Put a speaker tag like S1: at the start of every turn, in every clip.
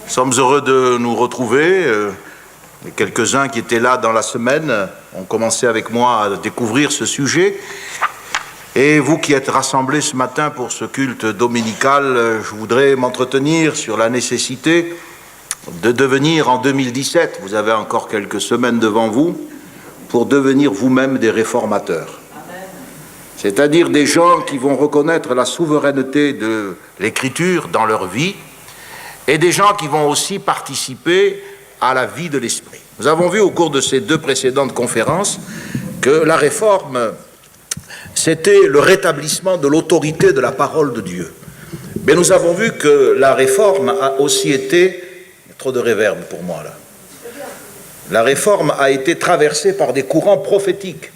S1: Nous sommes heureux de nous retrouver. Les quelques-uns qui étaient là dans la semaine ont commencé avec moi à découvrir ce sujet. Et vous qui êtes rassemblés ce matin pour ce culte dominical, je voudrais m'entretenir sur la nécessité de devenir en 2017, vous avez encore quelques semaines devant vous, pour devenir vous-même des réformateurs. C'est-à-dire des gens qui vont reconnaître la souveraineté de l'Écriture dans leur vie et des gens qui vont aussi participer à la vie de l'esprit. Nous avons vu au cours de ces deux précédentes conférences que la réforme, c'était le rétablissement de l'autorité de la parole de Dieu. Mais nous avons vu que la réforme a aussi été... Il y a trop de réverb pour moi là. La réforme a été traversée par des courants prophétiques.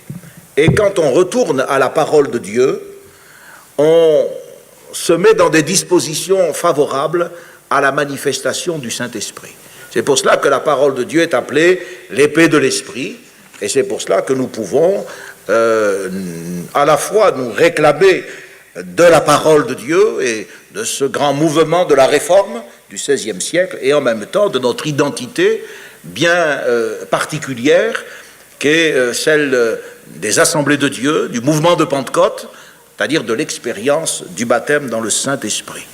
S1: Et quand on retourne à la parole de Dieu, on se met dans des dispositions favorables à la manifestation du Saint-Esprit. C'est pour cela que la parole de Dieu est appelée l'épée de l'Esprit, et c'est pour cela que nous pouvons à la fois nous réclamer de la parole de Dieu et de ce grand mouvement de la réforme du XVIe siècle, et en même temps de notre identité bien particulière, qui est celle des assemblées de Dieu, du mouvement de Pentecôte, c'est-à-dire de l'expérience du baptême dans le Saint-Esprit.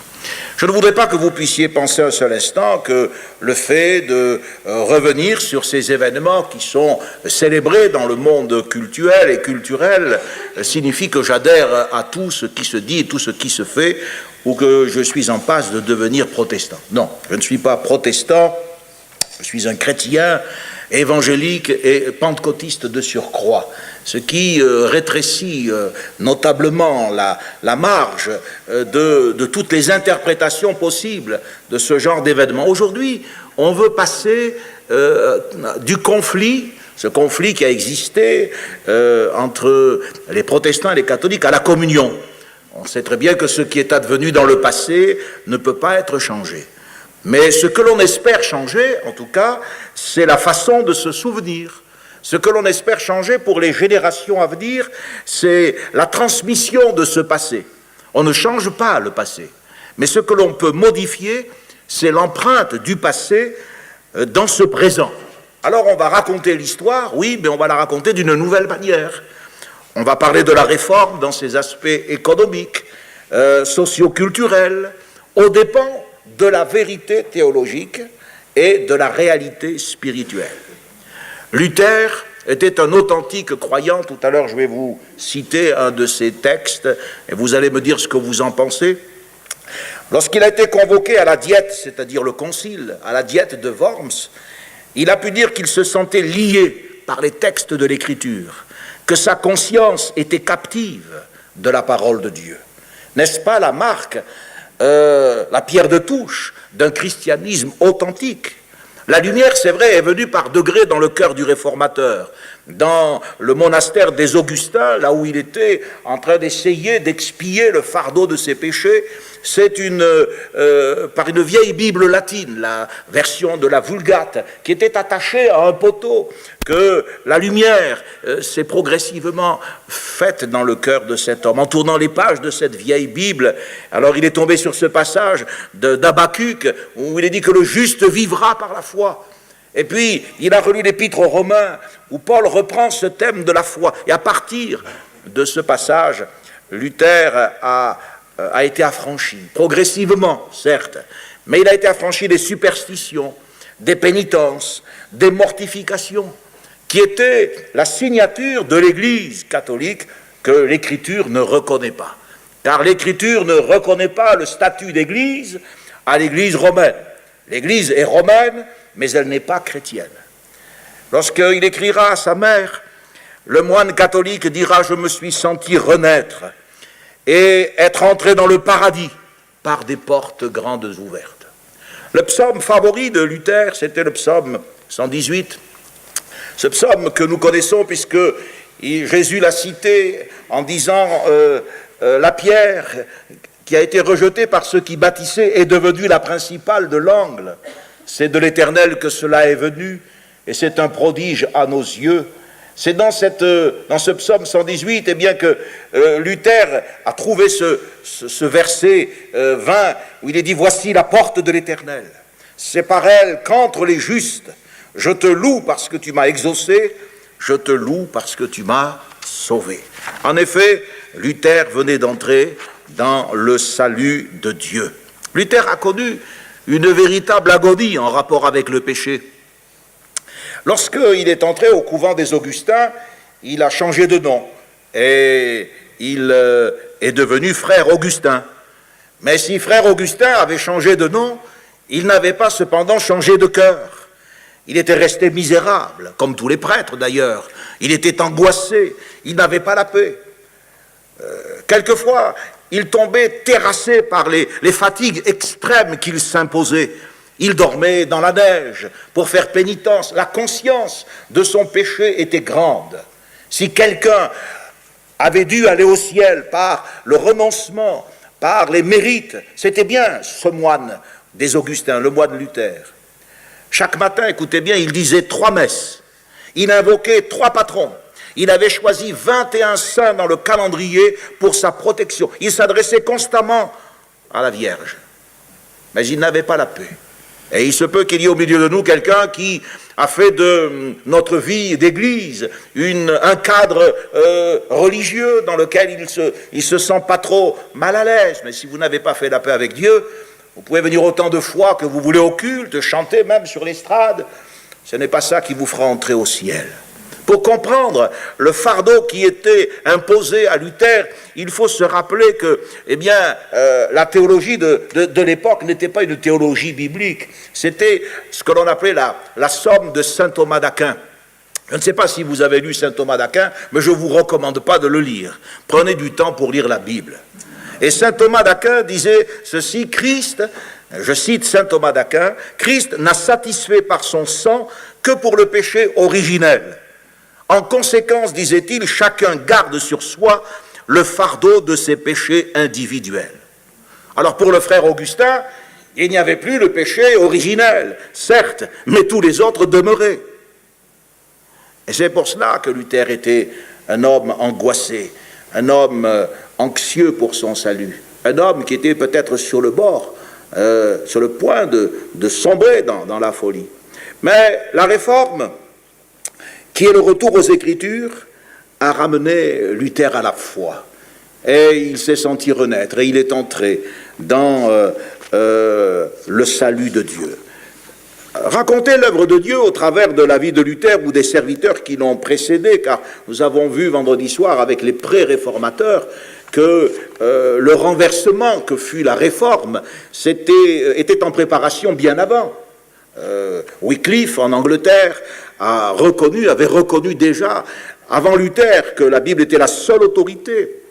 S1: Je ne voudrais pas que vous puissiez penser un seul instant que le fait de revenir sur ces événements qui sont célébrés dans le monde cultuel et culturel signifie que j'adhère à tout ce qui se dit et tout ce qui se fait, ou que je suis en passe de devenir protestant. Non, je ne suis pas protestant, je suis un chrétien évangélique et pentecôtiste de surcroît, ce qui rétrécit notablement la marge de toutes les interprétations possibles de ce genre d'événement. Aujourd'hui, on veut passer du conflit, ce conflit qui a existé entre les protestants et les catholiques, à la communion. On sait très bien que ce qui est advenu dans le passé ne peut pas être changé. Mais ce que l'on espère changer, en tout cas, c'est la façon de se souvenir. Ce que l'on espère changer pour les générations à venir, c'est la transmission de ce passé. On ne change pas le passé. Mais ce que l'on peut modifier, c'est l'empreinte du passé dans ce présent. Alors on va raconter l'histoire, oui, mais on va la raconter d'une nouvelle manière. On va parler de la réforme dans ses aspects économiques, socio-culturels, aux dépens de la vérité théologique et de la réalité spirituelle. Luther était un authentique croyant. Tout à l'heure, je vais vous citer un de ses textes, et vous allez me dire ce que vous en pensez. Lorsqu'il a été convoqué à la diète, c'est-à-dire le concile, à la diète de Worms, il a pu dire qu'il se sentait lié par les textes de l'Écriture, que sa conscience était captive de la parole de Dieu. N'est-ce pas la marque, la pierre de touche d'un christianisme authentique? La lumière, c'est vrai, est venue par degrés dans le cœur du réformateur. Dans le monastère des Augustins, là où il était en train d'essayer d'expier le fardeau de ses péchés, c'est par une vieille Bible latine, la version de la Vulgate, qui était attachée à un poteau, que la lumière s'est progressivement faite dans le cœur de cet homme. En tournant les pages de cette vieille Bible, alors il est tombé sur ce passage d'Habacuc, où il est dit que le juste vivra par la foi. Et puis, il a relu l'Épître aux Romains, où Paul reprend ce thème de la foi. Et à partir de ce passage, Luther a été affranchi, progressivement, certes, mais il a été affranchi des superstitions, des pénitences, des mortifications, qui étaient la signature de l'Église catholique que l'Écriture ne reconnaît pas. Car l'Écriture ne reconnaît pas le statut d'Église à l'Église romaine. L'Église est romaine, mais elle n'est pas chrétienne. Lorsqu'il écrira à sa mère, le moine catholique dira « Je me suis senti renaître et être entré dans le paradis par des portes grandes ouvertes. » Le psaume favori de Luther, c'était le psaume 118. Ce psaume que nous connaissons puisque Jésus l'a cité en disant la pierre qui a été rejetée par ceux qui bâtissaient est devenue la principale de l'angle. C'est de l'Éternel que cela est venu, et c'est un prodige à nos yeux. C'est dans ce psaume 118 eh bien, que Luther a trouvé ce verset 20 où il est dit « Voici la porte de l'Éternel. C'est par elle qu'entre les justes. Je te loue parce que tu m'as exaucé, je te loue parce que tu m'as sauvé. En effet, Luther venait d'entrer dans le salut de Dieu. Luther a connu une véritable agonie en rapport avec le péché. Lorsqu'il est entré au couvent des Augustins, il a changé de nom et il est devenu frère Augustin. Mais si frère Augustin avait changé de nom, il n'avait pas cependant changé de cœur. Il était resté misérable, comme tous les prêtres d'ailleurs. Il était angoissé, il n'avait pas la paix. Quelquefois, il tombait terrassé par les fatigues extrêmes qu'il s'imposait. Il dormait dans la neige pour faire pénitence. La conscience de son péché était grande. Si quelqu'un avait dû aller au ciel par le renoncement, par les mérites, c'était bien ce moine des Augustins, le moine Luther. Chaque matin, écoutez bien, il disait 3 messes. Il invoquait 3 patrons. Il avait choisi 21 saints dans le calendrier pour sa protection. Il s'adressait constamment à la Vierge. Mais il n'avait pas la paix. Et il se peut qu'il y ait au milieu de nous quelqu'un qui a fait de notre vie d'église un cadre religieux dans lequel il se sent pas trop mal à l'aise. Mais si vous n'avez pas fait la paix avec Dieu, vous pouvez venir autant de fois que vous voulez au culte, chanter même sur l'estrade. Ce n'est pas ça qui vous fera entrer au ciel. Pour comprendre le fardeau qui était imposé à Luther, il faut se rappeler que, la théologie de l'époque n'était pas une théologie biblique. C'était ce que l'on appelait la somme de saint Thomas d'Aquin. Je ne sais pas si vous avez lu saint Thomas d'Aquin, mais je ne vous recommande pas de le lire. Prenez du temps pour lire la Bible. Et saint Thomas d'Aquin disait ceci, Christ, je cite saint Thomas d'Aquin, Christ n'a satisfait par son sang que pour le péché originel. En conséquence, disait-il, chacun garde sur soi le fardeau de ses péchés individuels. Alors pour le frère Augustin, il n'y avait plus le péché originel, certes, mais tous les autres demeuraient. Et c'est pour cela que Luther était un homme angoissé, un homme anxieux pour son salut, un homme qui était peut-être sur le bord, sur le point de sombrer dans la folie. Mais la réforme, qui est le retour aux Écritures, a ramené Luther à la foi. Et il s'est senti renaître, et il est entré dans le salut de Dieu. Raconter l'œuvre de Dieu au travers de la vie de Luther ou des serviteurs qui l'ont précédé, car nous avons vu vendredi soir avec les pré-réformateurs que le renversement que fut la réforme était en préparation bien avant. Wycliffe en Angleterre avait reconnu déjà avant Luther que la Bible était la seule autorité.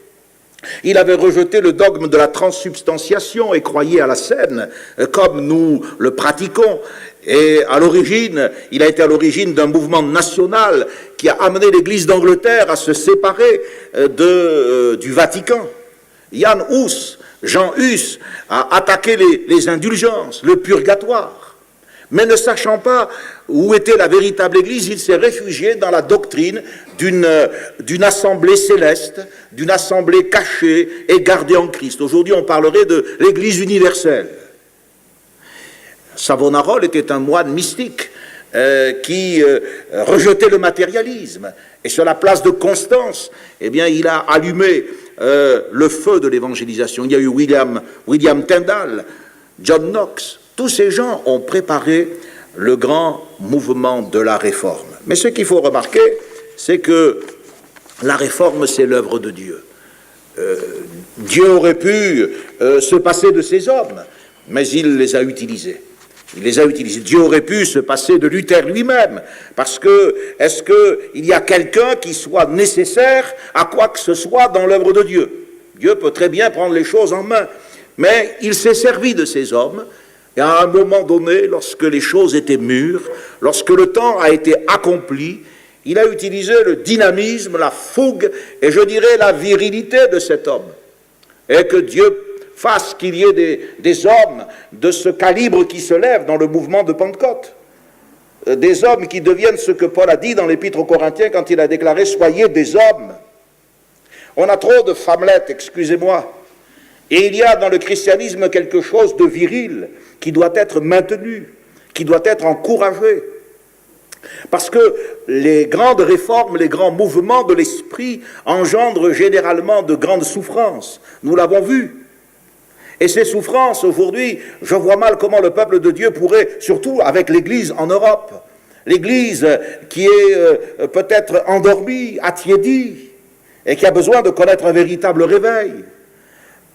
S1: Il avait rejeté le dogme de la transsubstantiation et croyait à la scène comme nous le pratiquons. Et à l'origine, il a été à l'origine d'un mouvement national qui a amené l'Église d'Angleterre à se séparer du Vatican. Jean Hus a attaqué les indulgences, le purgatoire. Mais ne sachant pas où était la véritable Église, il s'est réfugié dans la doctrine d'une assemblée céleste, d'une assemblée cachée et gardée en Christ. Aujourd'hui, on parlerait de l'Église universelle. Savonarola était un moine mystique qui rejetait le matérialisme. Et sur la place de Constance, il a allumé le feu de l'évangélisation. Il y a eu William Tyndale, John Knox. Tous ces gens ont préparé le grand mouvement de la réforme. Mais ce qu'il faut remarquer, c'est que la réforme, c'est l'œuvre de Dieu. Dieu aurait pu se passer de ces hommes, mais il les a utilisés. Dieu aurait pu se passer de Luther lui-même, parce que est-ce qu'il y a quelqu'un qui soit nécessaire à quoi que ce soit dans l'œuvre de Dieu? Dieu peut très bien prendre les choses en main, mais il s'est servi de ces hommes. Et à un moment donné, lorsque les choses étaient mûres, lorsque le temps a été accompli, il a utilisé le dynamisme, la fougue et je dirais la virilité de cet homme. Et que Dieu fasse qu'il y ait des hommes de ce calibre qui se lèvent dans le mouvement de Pentecôte. Des hommes qui deviennent ce que Paul a dit dans l'Épître aux Corinthiens quand il a déclaré « Soyez des hommes ». On a trop de femmelettes, excusez-moi. Et il y a dans le christianisme quelque chose de viril qui doit être maintenu. qui doit être encouragé. Parce que les grandes réformes, les grands mouvements de l'esprit engendrent généralement de grandes souffrances. Nous l'avons vu. Et ces souffrances, aujourd'hui, je vois mal comment le peuple de Dieu pourrait, surtout avec l'Église en Europe, l'Église qui est peut-être endormie, attiédie, et qui a besoin de connaître un véritable réveil.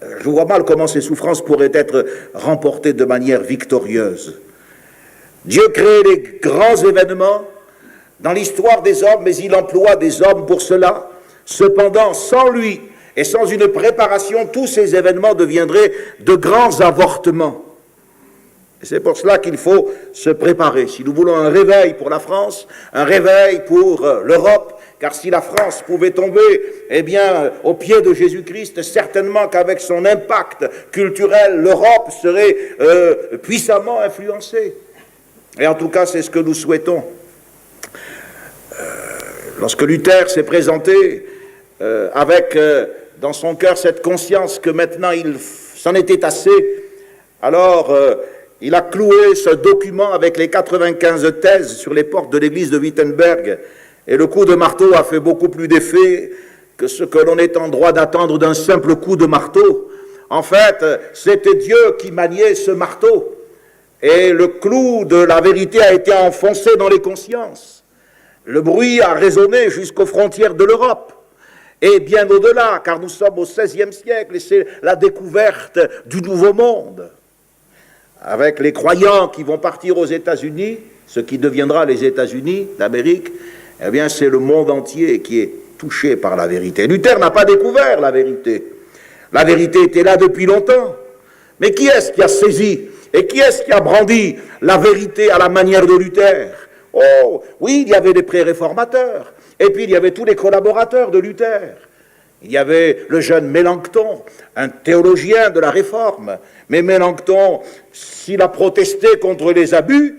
S1: Je vois mal comment ces souffrances pourraient être remportées de manière victorieuse. Dieu crée les grands événements dans l'histoire des hommes, mais il emploie des hommes pour cela. Cependant, sans lui et sans une préparation, tous ces événements deviendraient de grands avortements. Et c'est pour cela qu'il faut se préparer. Si nous voulons un réveil pour la France, un réveil pour l'Europe, car si la France pouvait tomber, eh bien, au pied de Jésus-Christ, certainement qu'avec son impact culturel, l'Europe serait puissamment influencée. Et en tout cas, c'est ce que nous souhaitons. Lorsque Luther s'est présenté avec dans son cœur cette conscience que maintenant il s'en était assez, alors il a cloué ce document avec les 95 thèses sur les portes de l'église de Wittenberg, et le coup de marteau a fait beaucoup plus d'effet que ce que l'on est en droit d'attendre d'un simple coup de marteau. En fait, c'était Dieu qui maniait ce marteau. Et le clou de la vérité a été enfoncé dans les consciences. Le bruit a résonné jusqu'aux frontières de l'Europe, et bien au-delà, car nous sommes au XVIe siècle, et c'est la découverte du Nouveau Monde. Avec les croyants qui vont partir aux États-Unis, ce qui deviendra les États-Unis d'Amérique, eh bien c'est le monde entier qui est touché par la vérité. Luther n'a pas découvert la vérité. La vérité était là depuis longtemps. Mais qui est-ce qui a saisi et qui est-ce qui a brandi la vérité à la manière de Luther? Oh, oui, il y avait des pré-réformateurs, et puis il y avait tous les collaborateurs de Luther. Il y avait le jeune Mélenchon, un théologien de la Réforme. Mais Mélenchon, s'il a protesté contre les abus,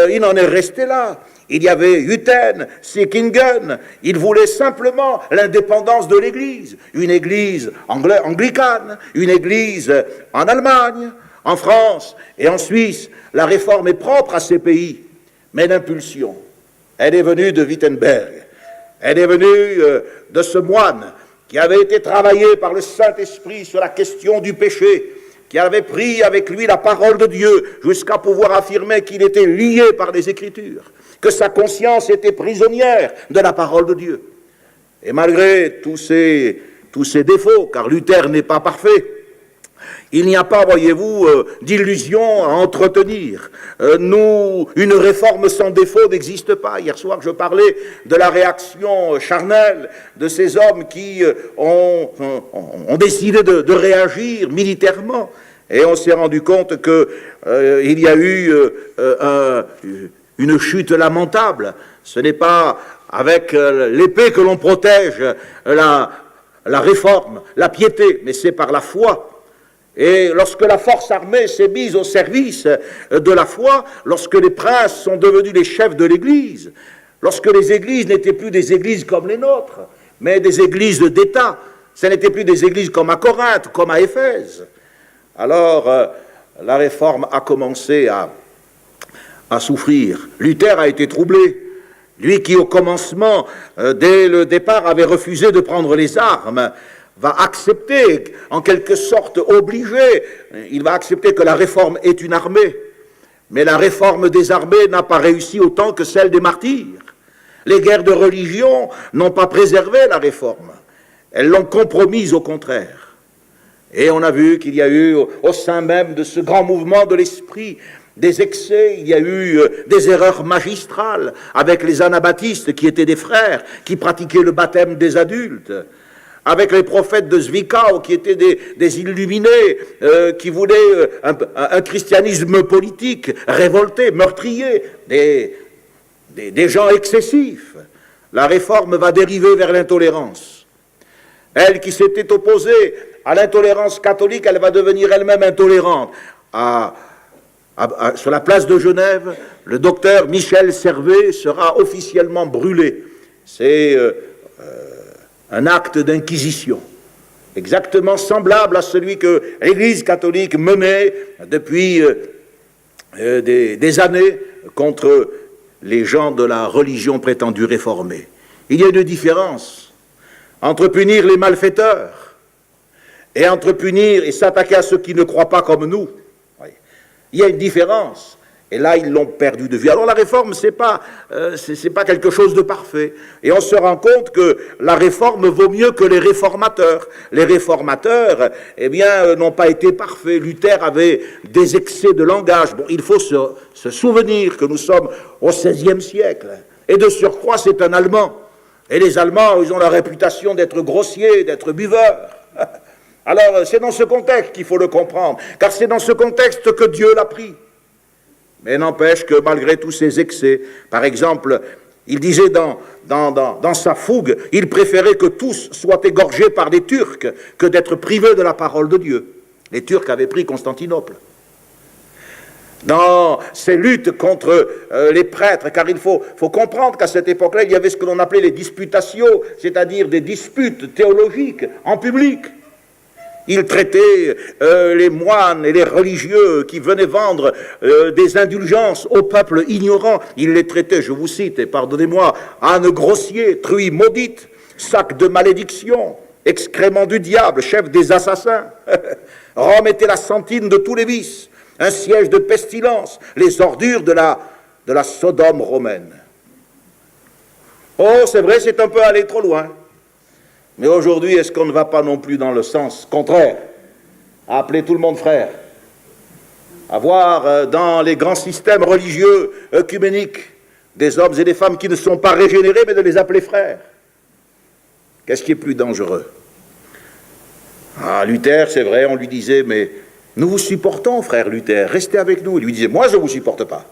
S1: il en est resté là. Il y avait Hutten, Sickingen, il voulait simplement l'indépendance de l'Église. Une Église anglicane, une Église en Allemagne, en France et en Suisse. La Réforme est propre à ces pays. Mais l'impulsion, elle est venue de Wittenberg. Elle est venue de ce moine qui avait été travaillé par le Saint-Esprit sur la question du péché, qui avait pris avec lui la parole de Dieu jusqu'à pouvoir affirmer qu'il était lié par les Écritures, que sa conscience était prisonnière de la parole de Dieu. Et malgré tous ces défauts, car Luther n'est pas parfait, il n'y a pas, voyez-vous, d'illusion à entretenir. Une réforme sans défaut n'existe pas. Hier soir, je parlais de la réaction charnelle de ces hommes qui ont décidé de réagir militairement. Et on s'est rendu compte qu'il y a eu une chute lamentable. Ce n'est pas avec l'épée que l'on protège la réforme, la piété, mais c'est par la foi. Et lorsque la force armée s'est mise au service de la foi, lorsque les princes sont devenus les chefs de l'Église, lorsque les églises n'étaient plus des églises comme les nôtres, mais des églises d'État, ce n'étaient plus des églises comme à Corinthe, comme à Éphèse, alors la réforme a commencé à souffrir. Luther a été troublé. Lui qui au commencement, dès le départ, avait refusé de prendre les armes, va accepter, en quelque sorte obligé, il va accepter que la réforme est une armée. Mais la réforme des armées n'a pas réussi autant que celle des martyrs. Les guerres de religion n'ont pas préservé la réforme. Elles l'ont compromise au contraire. Et on a vu qu'il y a eu, au sein même de ce grand mouvement de l'esprit, des excès, il y a eu des erreurs magistrales avec les anabaptistes qui étaient des frères, qui pratiquaient le baptême des adultes, avec les prophètes de Zwickau qui étaient des illuminés, qui voulaient un christianisme politique, révolté, meurtrier, des gens excessifs. La réforme va dériver vers l'intolérance. Elle qui s'était opposée à l'intolérance catholique, elle va devenir elle-même intolérante. Sur la place de Genève, le docteur Michel Servet sera officiellement brûlé. C'est un acte d'inquisition, exactement semblable à celui que l'Église catholique menait depuis des années contre les gens de la religion prétendue réformée. Il y a une différence entre punir les malfaiteurs et entre punir et s'attaquer à ceux qui ne croient pas comme nous. Il y a une différence. Et là, ils l'ont perdu de vue. Alors la réforme, c'est pas quelque chose de parfait. Et on se rend compte que la réforme vaut mieux que les réformateurs. Les réformateurs, eh bien, n'ont pas été parfaits. Luther avait des excès de langage. Bon, il faut se souvenir que nous sommes au XVIe siècle. Et de surcroît, c'est un Allemand. Et les Allemands, ils ont la réputation d'être grossiers, d'être buveurs. Alors, c'est dans ce contexte qu'il faut le comprendre. Car c'est dans ce contexte que Dieu l'a pris. Mais n'empêche que malgré tous ces excès, par exemple, il disait dans sa fougue, il préférait que tous soient égorgés par des Turcs que d'être privés de la parole de Dieu. Les Turcs avaient pris Constantinople. Dans ces luttes contre les prêtres, car il faut comprendre qu'à cette époque-là, il y avait ce que l'on appelait les disputations, c'est-à-dire des disputes théologiques en public. Il traitait les moines et les religieux qui venaient vendre des indulgences au peuple ignorant. Il les traitait, je vous cite, et pardonnez-moi, âne grossier, truie maudite, sac de malédiction, excrément du diable, chef des assassins. Rome était la sentine de tous les vices, un siège de pestilence, les ordures de la Sodome romaine. Oh, c'est vrai, c'est un peu aller trop loin. Mais aujourd'hui, est-ce qu'on ne va pas non plus dans le sens contraire, à appeler tout le monde frère, à voir dans les grands systèmes religieux œcuméniques des hommes et des femmes qui ne sont pas régénérés, mais de les appeler frères? Qu'est-ce qui est plus dangereux? Ah, Luther, c'est vrai, on lui disait, mais nous vous supportons, frère Luther, restez avec nous. Il lui disait, moi je ne vous supporte pas.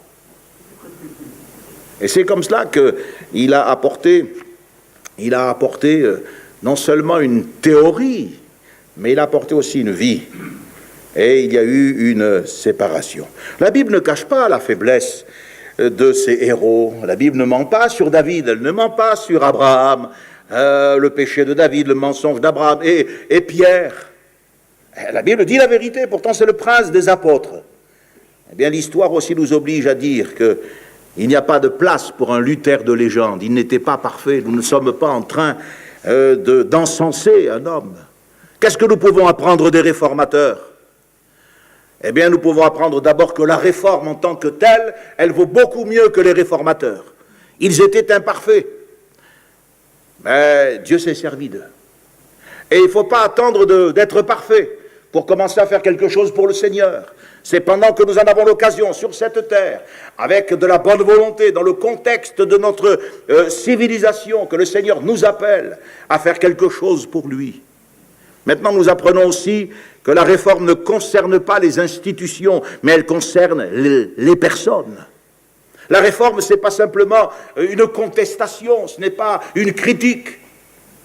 S1: Et c'est comme cela qu'il a apporté non seulement une théorie, mais il a apporté aussi une vie. Et il y a eu une séparation. La Bible ne cache pas la faiblesse de ces héros. La Bible ne ment pas sur David, elle ne ment pas sur Abraham, le péché de David, le mensonge d'Abraham et Pierre. La Bible dit la vérité, pourtant c'est le prince des apôtres. Eh bien, l'histoire aussi nous oblige à dire qu'il n'y a pas de place pour un Luther de légende. Il n'était pas parfait. Nous ne sommes pas en train d'encenser un homme. Qu'est-ce que nous pouvons apprendre des réformateurs? Eh bien, nous pouvons apprendre d'abord que la réforme en tant que telle, elle vaut beaucoup mieux que les réformateurs. Ils étaient imparfaits, mais Dieu s'est servi d'eux. Et il ne faut pas attendre d'être parfait pour commencer à faire quelque chose pour le Seigneur. C'est pendant que nous en avons l'occasion sur cette terre, avec de la bonne volonté, dans le contexte de notre civilisation, que le Seigneur nous appelle à faire quelque chose pour lui. Maintenant, nous apprenons aussi que la réforme ne concerne pas les institutions, mais elle concerne les personnes. La réforme, ce n'est pas simplement une contestation, ce n'est pas une critique.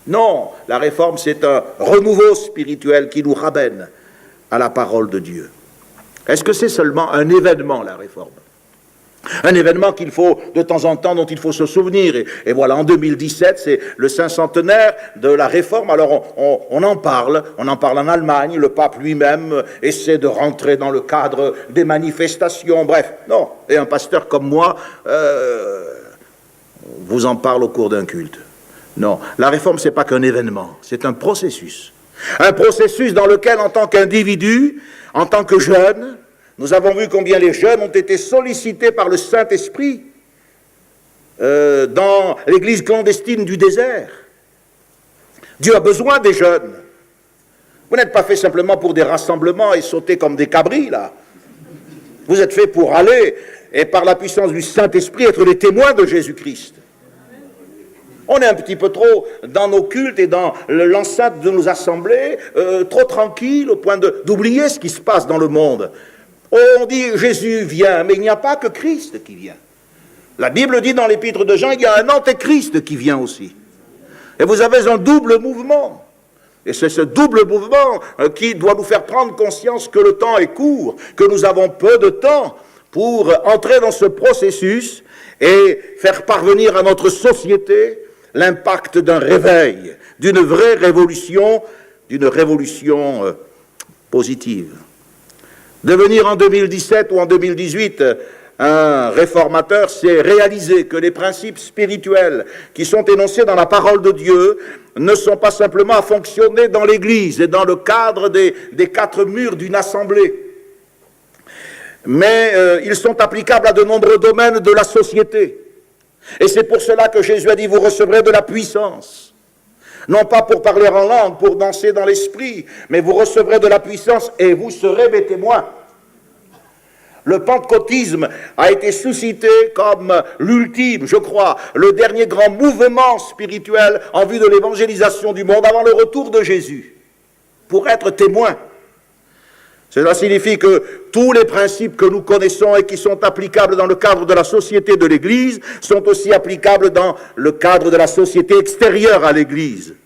S1: Non, la réforme, c'est un renouveau spirituel qui nous ramène à la parole de Dieu. Est-ce que c'est seulement un événement, la réforme? Un événement qu'il faut, de temps en temps, dont il faut se souvenir. Et voilà, en 2017, c'est le 500e de la réforme. Alors, on en parle en Allemagne. Le pape lui-même essaie de rentrer dans le cadre des manifestations. Bref, non. Et un pasteur comme moi vous en parle au cours d'un culte. Non, la réforme, ce n'est pas qu'un événement, c'est un processus. Un processus dans lequel, en tant qu'individu, en tant que jeunes, nous avons vu combien les jeunes ont été sollicités par le Saint-Esprit dans l'église clandestine du désert. Dieu a besoin des jeunes. Vous n'êtes pas fait simplement pour des rassemblements et sauter comme des cabris, là. Vous êtes fait pour aller, et par la puissance du Saint-Esprit, être les témoins de Jésus-Christ. On est un petit peu trop dans nos cultes et dans l'enceinte de nos assemblées, trop tranquille au point d'oublier ce qui se passe dans le monde. On dit Jésus vient, mais il n'y a pas que Christ qui vient. La Bible dit dans l'épître de Jean, il y a un antéchrist qui vient aussi. Et vous avez un double mouvement. Et c'est ce double mouvement qui doit nous faire prendre conscience que le temps est court, que nous avons peu de temps pour entrer dans ce processus et faire parvenir à notre société l'impact d'un réveil, d'une vraie révolution, d'une révolution positive. Devenir en 2017 ou en 2018 un réformateur, c'est réaliser que les principes spirituels qui sont énoncés dans la parole de Dieu ne sont pas simplement à fonctionner dans l'Église et dans le cadre des quatre murs d'une assemblée, mais ils sont applicables à de nombreux domaines de la société. Et c'est pour cela que Jésus a dit, vous recevrez de la puissance. Non pas pour parler en langue, pour danser dans l'esprit, mais vous recevrez de la puissance et vous serez mes témoins. Le pentecôtisme a été suscité comme l'ultime, je crois, le dernier grand mouvement spirituel en vue de l'évangélisation du monde avant le retour de Jésus, pour être témoin. Cela signifie que tous les principes que nous connaissons et qui sont applicables dans le cadre de la société de l'Église sont aussi applicables dans le cadre de la société extérieure à l'Église.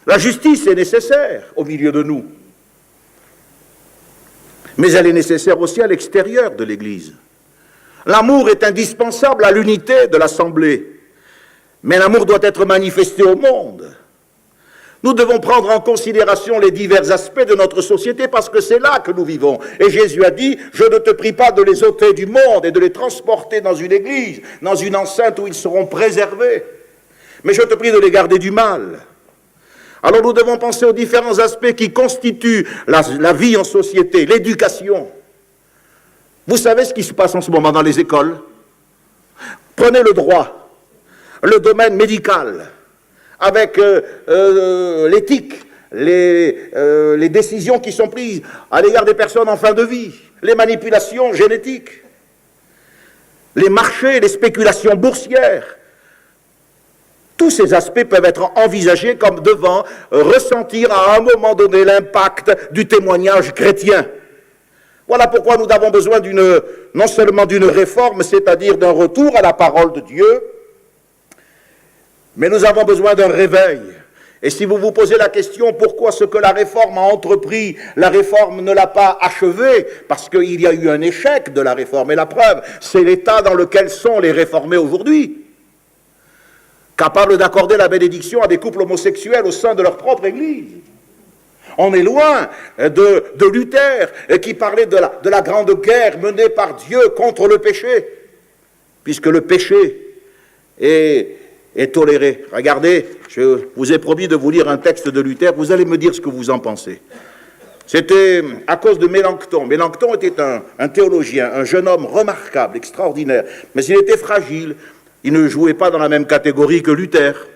S1: La justice est nécessaire au milieu de nous, mais elle est nécessaire aussi à l'extérieur de l'Église. L'amour est indispensable à l'unité de l'Assemblée, mais l'amour doit être manifesté au monde. Nous devons prendre en considération les divers aspects de notre société parce que c'est là que nous vivons. Et Jésus a dit, je ne te prie pas de les ôter du monde et de les transporter dans une église, dans une enceinte où ils seront préservés, mais je te prie de les garder du mal. Alors nous devons penser aux différents aspects qui constituent la vie en société, l'éducation. Vous savez ce qui se passe en ce moment dans les écoles? Prenez le droit, le domaine médical, avec l'éthique, les décisions qui sont prises à l'égard des personnes en fin de vie, les manipulations génétiques, les marchés, les spéculations boursières. Tous ces aspects peuvent être envisagés comme devant ressentir à un moment donné l'impact du témoignage chrétien. Voilà pourquoi nous avons besoin non seulement d'une réforme, c'est-à-dire d'un retour à la parole de Dieu, mais nous avons besoin d'un réveil. Et si vous vous posez la question, pourquoi ce que la réforme a entrepris, la réforme ne l'a pas achevé? Parce qu'il y a eu un échec de la réforme. Et la preuve, c'est l'état dans lequel sont les réformés aujourd'hui, capables d'accorder la bénédiction à des couples homosexuels au sein de leur propre Église. On est loin de Luther, qui parlait de la grande guerre menée par Dieu contre le péché, puisque le péché est toléré. Regardez, je vous ai promis de vous lire un texte de Luther, vous allez me dire ce que vous en pensez. C'était à cause de Mélenchon. Mélenchon était un théologien, un jeune homme remarquable, extraordinaire, mais il était fragile, il ne jouait pas dans la même catégorie que Luther.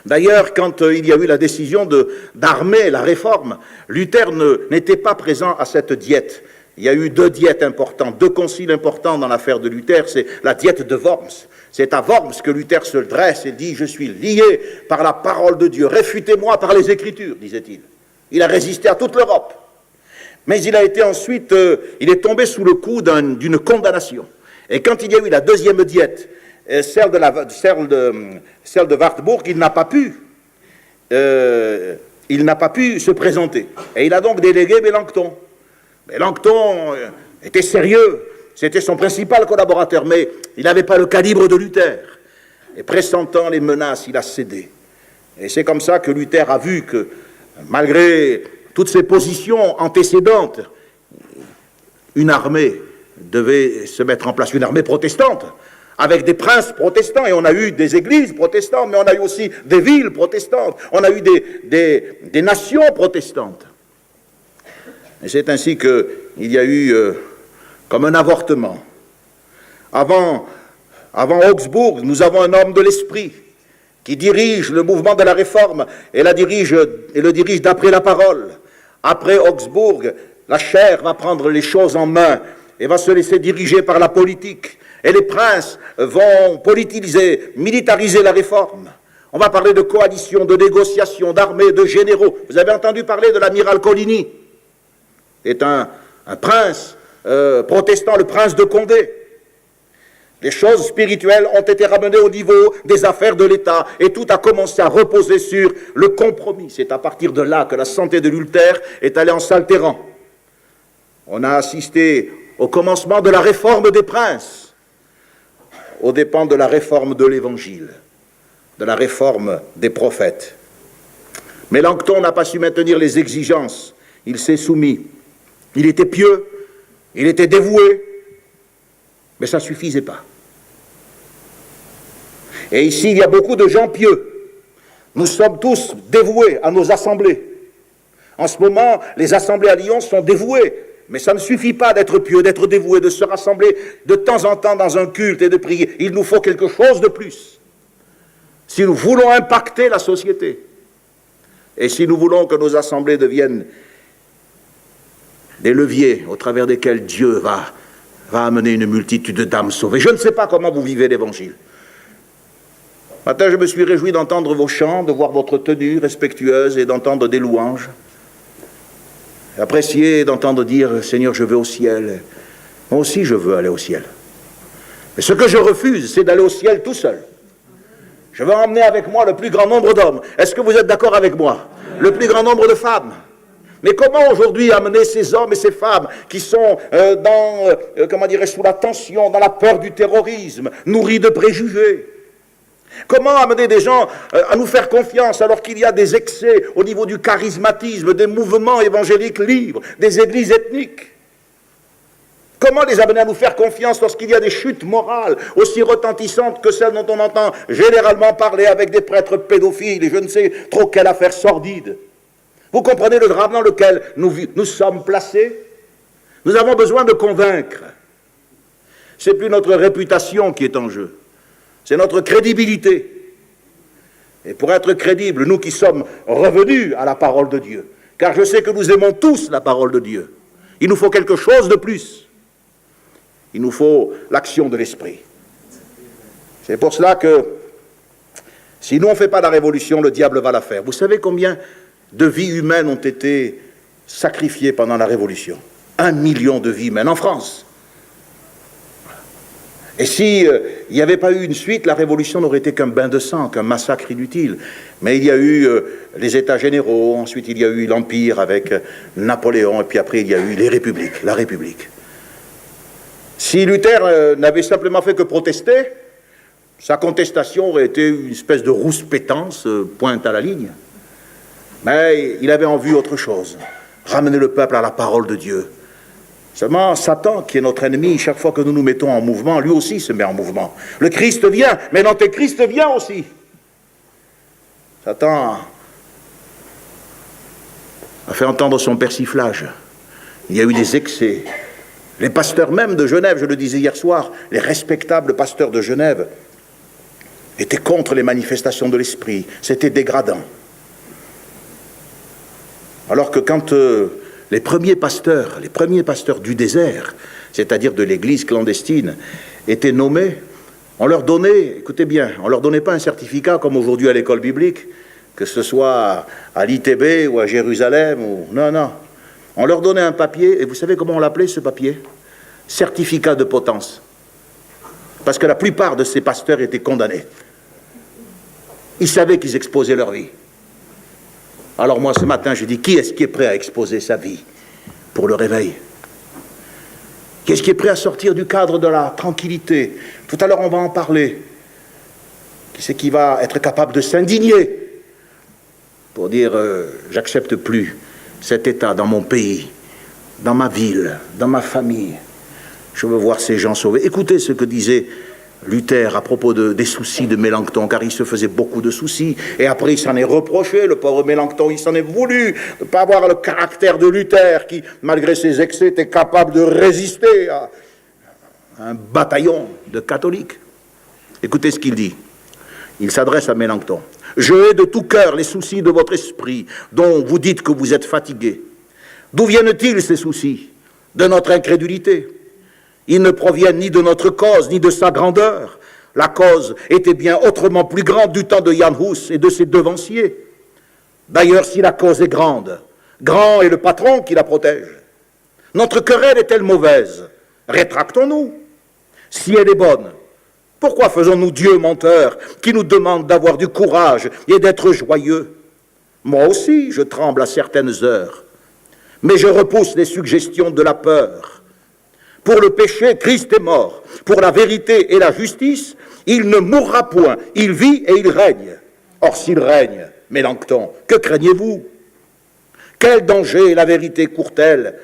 S1: D'ailleurs, quand il y a eu la décision d'armer la réforme, Luther n'était pas présent à cette diète. Il y a eu deux diètes importantes, deux conciles importants dans l'affaire de Luther, c'est la diète de Worms. C'est à Worms que Luther se dresse et dit « Je suis lié par la parole de Dieu, réfutez-moi par les Écritures », disait-il. Il a résisté à toute l'Europe. Mais il a été ensuite, il est tombé sous le coup d'une condamnation. Et quand il y a eu la deuxième diète, celle de Wartburg, il n'a pas pu se présenter. Et il a donc délégué Mélenchon. Mélenchon était sérieux, c'était son principal collaborateur, mais il n'avait pas le calibre de Luther. Et pressentant les menaces, il a cédé. Et c'est comme ça que Luther a vu que, malgré toutes ses positions antécédentes, une armée devait se mettre en place, une armée protestante, avec des princes protestants, et on a eu des églises protestantes, mais on a eu aussi des villes protestantes, on a eu des nations protestantes. Et c'est ainsi qu'il y a eu comme un avortement. Avant Augsbourg, nous avons un homme de l'esprit qui dirige le mouvement de la réforme et le dirige d'après la parole. Après Augsbourg, la chair va prendre les choses en main et va se laisser diriger par la politique. Et les princes vont politiser, militariser la réforme. On va parler de coalition, de négociation, d'armée, de généraux. Vous avez entendu parler de l'amiral Coligny. C'est un prince protestant, le prince de Condé. Les choses spirituelles ont été ramenées au niveau des affaires de l'État et tout a commencé à reposer sur le compromis. C'est à partir de là que la santé de Luther est allée en s'altérant. On a assisté au commencement de la réforme des princes, aux dépens de la réforme de l'Évangile, de la réforme des prophètes. Mélenchon n'a pas su maintenir les exigences, il s'est soumis. Il était pieux, il était dévoué, mais ça ne suffisait pas. Et ici, il y a beaucoup de gens pieux. Nous sommes tous dévoués à nos assemblées. En ce moment, les assemblées à Lyon sont dévouées, mais ça ne suffit pas d'être pieux, d'être dévoué, de se rassembler de temps en temps dans un culte et de prier. Il nous faut quelque chose de plus. Si nous voulons impacter la société, et si nous voulons que nos assemblées deviennent des leviers au travers desquels Dieu va amener une multitude d'âmes sauvées. Je ne sais pas comment vous vivez l'Évangile. Ce matin, je me suis réjoui d'entendre vos chants, de voir votre tenue respectueuse et d'entendre des louanges. Apprécier d'entendre dire « Seigneur, je veux au ciel ». Moi aussi, je veux aller au ciel. Mais ce que je refuse, c'est d'aller au ciel tout seul. Je veux emmener avec moi le plus grand nombre d'hommes. Est-ce que vous êtes d'accord avec moi? Le plus grand nombre de femmes. Mais comment aujourd'hui amener ces hommes et ces femmes qui sont sous la tension, dans la peur du terrorisme, nourris de préjugés? Comment amener des gens à nous faire confiance alors qu'il y a des excès au niveau du charismatisme, des mouvements évangéliques libres, des églises ethniques? Comment les amener à nous faire confiance lorsqu'il y a des chutes morales aussi retentissantes que celles dont on entend généralement parler avec des prêtres pédophiles et je ne sais trop quelle affaire sordide? Vous comprenez le drame dans lequel nous sommes placés? Nous avons besoin de convaincre. Ce n'est plus notre réputation qui est en jeu, c'est notre crédibilité. Et pour être crédibles, nous qui sommes revenus à la parole de Dieu, car je sais que nous aimons tous la parole de Dieu, il nous faut quelque chose de plus. Il nous faut l'action de l'esprit. C'est pour cela que si nous on ne fait pas la révolution, le diable va la faire. Vous savez combien de vies humaines ont été sacrifiées pendant la révolution? 1 million de vies humaines en France. Et si il n'y avait pas eu une suite, la révolution n'aurait été qu'un bain de sang, qu'un massacre inutile. Mais il y a eu les États généraux, ensuite il y a eu l'Empire avec Napoléon, et puis après il y a eu les républiques, la République. Si Luther n'avait simplement fait que protester, sa contestation aurait été une espèce de rouspétance, pointe à la ligne. Mais il avait en vue autre chose, ramener le peuple à la parole de Dieu. Seulement, Satan, qui est notre ennemi, chaque fois que nous nous mettons en mouvement, lui aussi se met en mouvement. Le Christ vient, mais l'Antéchrist vient aussi. Satan a fait entendre son persiflage. Il y a eu des excès. Les pasteurs même de Genève, je le disais hier soir, les respectables pasteurs de Genève étaient contre les manifestations de l'esprit. C'était dégradant. Alors que quand les premiers pasteurs du désert, c'est-à-dire de l'église clandestine, étaient nommés, on leur donnait, écoutez bien, on leur donnait pas un certificat comme aujourd'hui à l'école biblique, que ce soit à l'ITB ou à Jérusalem, non. On leur donnait un papier, et vous savez comment on l'appelait ce papier? Certificat de potence. Parce que la plupart de ces pasteurs étaient condamnés. Ils savaient qu'ils exposaient leur vie. Alors moi, ce matin, je dis, qui est-ce qui est prêt à exposer sa vie pour le réveil? Qui est-ce qui est prêt à sortir du cadre de la tranquillité? Tout à l'heure, on va en parler. Qui c'est qui va être capable de s'indigner pour dire, j'accepte plus cet état dans mon pays, dans ma ville, dans ma famille. Je veux voir ces gens sauvés. Écoutez ce que disait Luther à propos des soucis de Mélenchon, car il se faisait beaucoup de soucis. Et après, il s'en est reproché, le pauvre Mélenchon, il s'en est voulu de ne pas avoir le caractère de Luther, qui, malgré ses excès, était capable de résister à un bataillon de catholiques. Écoutez ce qu'il dit. Il s'adresse à Mélenchon. « Je hais de tout cœur les soucis de votre esprit, dont vous dites que vous êtes fatigué. D'où viennent-ils ces soucis? De notre incrédulité. Ils ne proviennent ni de notre cause, ni de sa grandeur. La cause était bien autrement plus grande du temps de Jan Hus et de ses devanciers. D'ailleurs, si la cause est grande, grand est le patron qui la protège. Notre querelle est-elle mauvaise? Rétractons-nous. Si elle est bonne, pourquoi faisons-nous Dieu menteur qui nous demande d'avoir du courage et d'être joyeux? Moi aussi, je tremble à certaines heures, mais je repousse les suggestions de la peur. Pour le péché, Christ est mort. Pour la vérité et la justice, il ne mourra point. Il vit et il règne. Or, s'il règne, Mélenchon, que craignez-vous? Quel danger la vérité court-elle?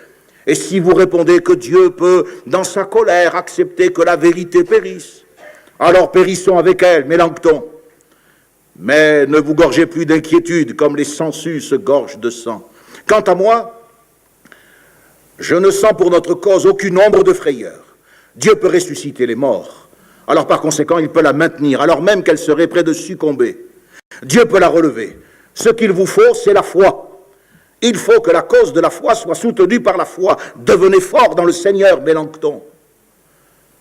S1: Et si vous répondez que Dieu peut, dans sa colère, accepter que la vérité périsse, alors périssons avec elle, Mélenchon. Mais ne vous gorgez plus d'inquiétude comme les sangsues se gorgent de sang. Quant à moi, je ne sens pour notre cause aucune ombre de frayeur. Dieu peut ressusciter les morts. Alors par conséquent, il peut la maintenir, alors même qu'elle serait près de succomber. Dieu peut la relever. Ce qu'il vous faut, c'est la foi. Il faut que la cause de la foi soit soutenue par la foi. Devenez fort dans le Seigneur, Mélenchon.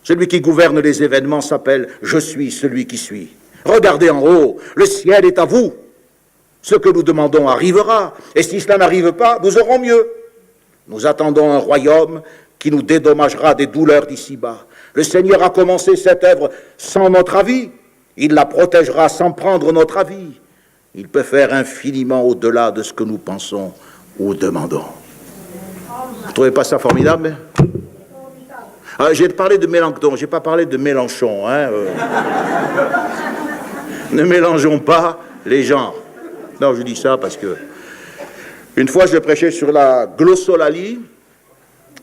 S1: Celui qui gouverne les événements s'appelle « Je suis celui qui suis ». Regardez en haut, le ciel est à vous. Ce que nous demandons arrivera, et si cela n'arrive pas, nous aurons mieux. Nous attendons un royaume qui nous dédommagera des douleurs d'ici-bas. Le Seigneur a commencé cette œuvre sans notre avis. Il la protégera sans prendre notre avis. Il peut faire infiniment au-delà de ce que nous pensons ou demandons. Vous ne trouvez pas ça formidable? J'ai parlé de Mélenchon, je n'ai pas parlé de Mélenchon. Ne mélangeons pas les genres. Non, je dis ça parce que une fois je prêchais sur la glossolalie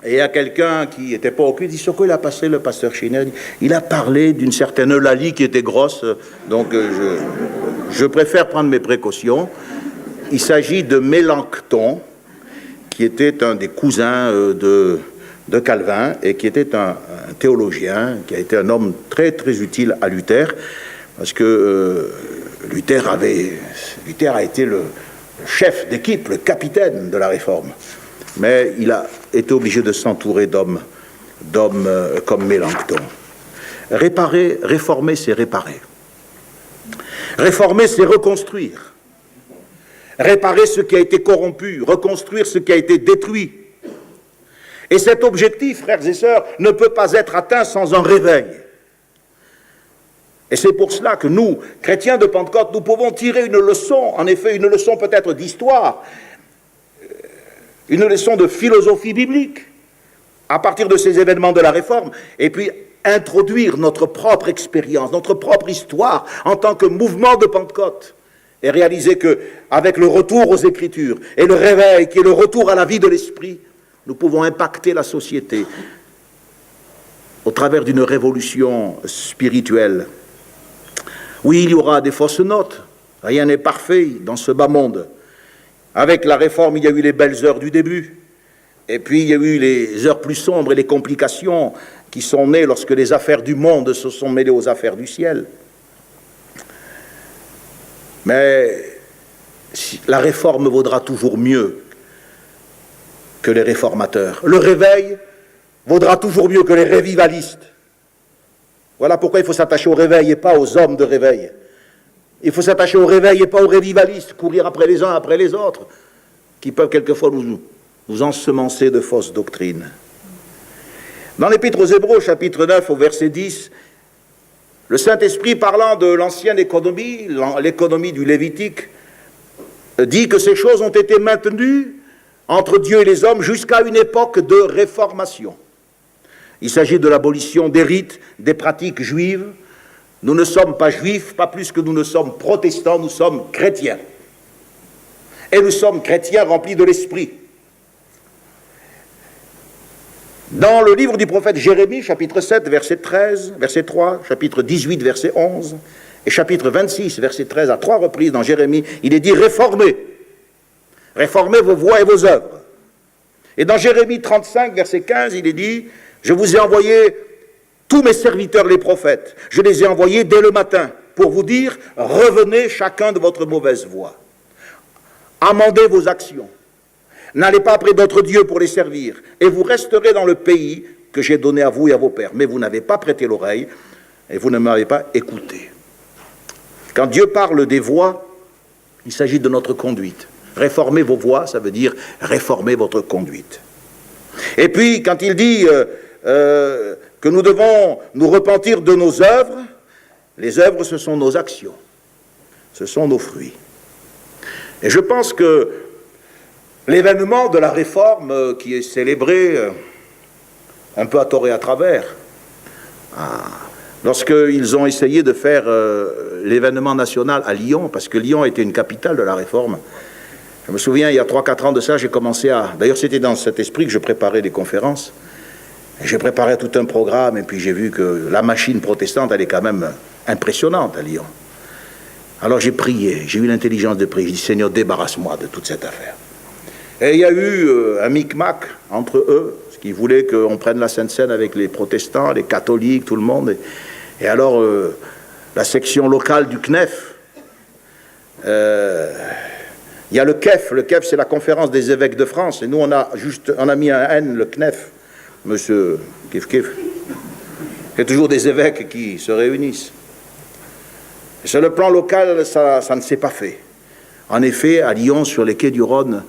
S1: et il y a quelqu'un qui n'était pas au culte, il dit sur quoi il a passé le pasteur Chiner, il a parlé d'une certaine lalie qui était grosse, donc je préfère prendre mes précautions. Il s'agit de Mélenchon, qui était un des cousins de Calvin et qui était un théologien, qui a été un homme très très utile à Luther, parce que Luther a été le chef d'équipe, le capitaine de la Réforme. Mais il a été obligé de s'entourer d'hommes comme Mélenchon. Réformer, c'est réparer. Réformer, c'est reconstruire. Réparer ce qui a été corrompu, reconstruire ce qui a été détruit. Et cet objectif, frères et sœurs, ne peut pas être atteint sans un réveil. Et c'est pour cela que nous, chrétiens de Pentecôte, nous pouvons tirer une leçon, en effet une leçon peut-être d'histoire, une leçon de philosophie biblique, à partir de ces événements de la Réforme, et puis introduire notre propre expérience, notre propre histoire en tant que mouvement de Pentecôte, et réaliser qu'avec le retour aux Écritures et le réveil qui est le retour à la vie de l'Esprit, nous pouvons impacter la société au travers d'une révolution spirituelle. Oui, il y aura des fausses notes, rien n'est parfait dans ce bas monde. Avec la Réforme, il y a eu les belles heures du début, et puis il y a eu les heures plus sombres et les complications qui sont nées lorsque les affaires du monde se sont mêlées aux affaires du ciel. Mais la Réforme vaudra toujours mieux que les réformateurs. Le réveil vaudra toujours mieux que les révivalistes. Voilà pourquoi il faut s'attacher au réveil et pas aux hommes de réveil. Il faut s'attacher au réveil et pas aux révivalistes, courir après les uns, après les autres, qui peuvent quelquefois nous ensemencer de fausses doctrines. Dans l'Épître aux Hébreux, chapitre 9, au verset 10, le Saint-Esprit, parlant de l'ancienne économie, l'économie du Lévitique, dit que ces choses ont été maintenues entre Dieu et les hommes jusqu'à une époque de réformation. Il s'agit de l'abolition des rites, des pratiques juives. Nous ne sommes pas juifs, pas plus que nous ne sommes protestants, nous sommes chrétiens. Et nous sommes chrétiens remplis de l'Esprit. Dans le livre du prophète Jérémie, chapitre 7, verset 13, verset 3, chapitre 18, verset 11, et chapitre 26, verset 13, à 3 reprises dans Jérémie, il est dit « Réformez ». Réformez vos voies et vos œuvres. Et dans Jérémie 35, verset 15, il est dit « Je vous ai envoyé tous mes serviteurs les prophètes. Je les ai envoyés dès le matin pour vous dire « Revenez chacun de votre mauvaise voie. Amendez vos actions. N'allez pas après d'autres dieux pour les servir. Et vous resterez dans le pays que j'ai donné à vous et à vos pères. Mais vous n'avez pas prêté l'oreille et vous ne m'avez pas écouté. » Quand Dieu parle des voies, il s'agit de notre conduite. Réformer vos voies, ça veut dire réformer votre conduite. Et puis, quand il dit que nous devons nous repentir de nos œuvres, les œuvres, ce sont nos actions, ce sont nos fruits. Et je pense que l'événement de la Réforme qui est célébré un peu à tort et à travers, lorsqu'ils ont essayé de faire l'événement national à Lyon, parce que Lyon était une capitale de la Réforme, Je me souviens, il y a 3-4 ans de ça, j'ai commencé à... D'ailleurs, c'était dans cet esprit que je préparais des conférences. J'ai préparé tout un programme, et puis j'ai vu que la machine protestante, elle est quand même impressionnante à Lyon. Alors j'ai prié, j'ai eu l'intelligence de prier. J'ai dit, Seigneur, débarrasse-moi de toute cette affaire. Et il y a eu un micmac entre eux, parce qu'ils voulaient qu'on prenne la Sainte Seine avec les protestants, les catholiques, tout le monde. Et alors, la section locale du CNEF, il y a le CEF. Le CEF, c'est la conférence des évêques de France. Et nous, on a mis un N, le CNEF. Monsieur Kif Kif. Il y a toujours des évêques qui se réunissent. Et sur le plan local, ça ne s'est pas fait. En effet, à Lyon, sur les quais du Rhône,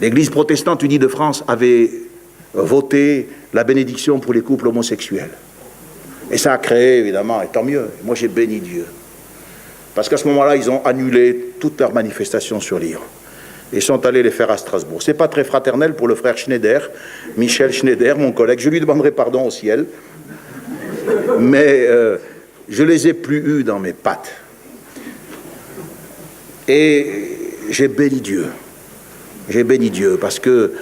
S1: l'Église protestante unie de France avait voté la bénédiction pour les couples homosexuels. Et ça a créé, évidemment, et tant mieux. Moi, j'ai béni Dieu. Parce qu'à ce moment-là, ils ont annulé toutes leurs manifestations sur Lyon. Ils sont allés les faire à Strasbourg. C'est pas très fraternel pour le frère Schneider, Michel Schneider, mon collègue. Je lui demanderai pardon au ciel. Mais je les ai plus eus dans mes pattes. Et j'ai béni Dieu. J'ai béni Dieu parce que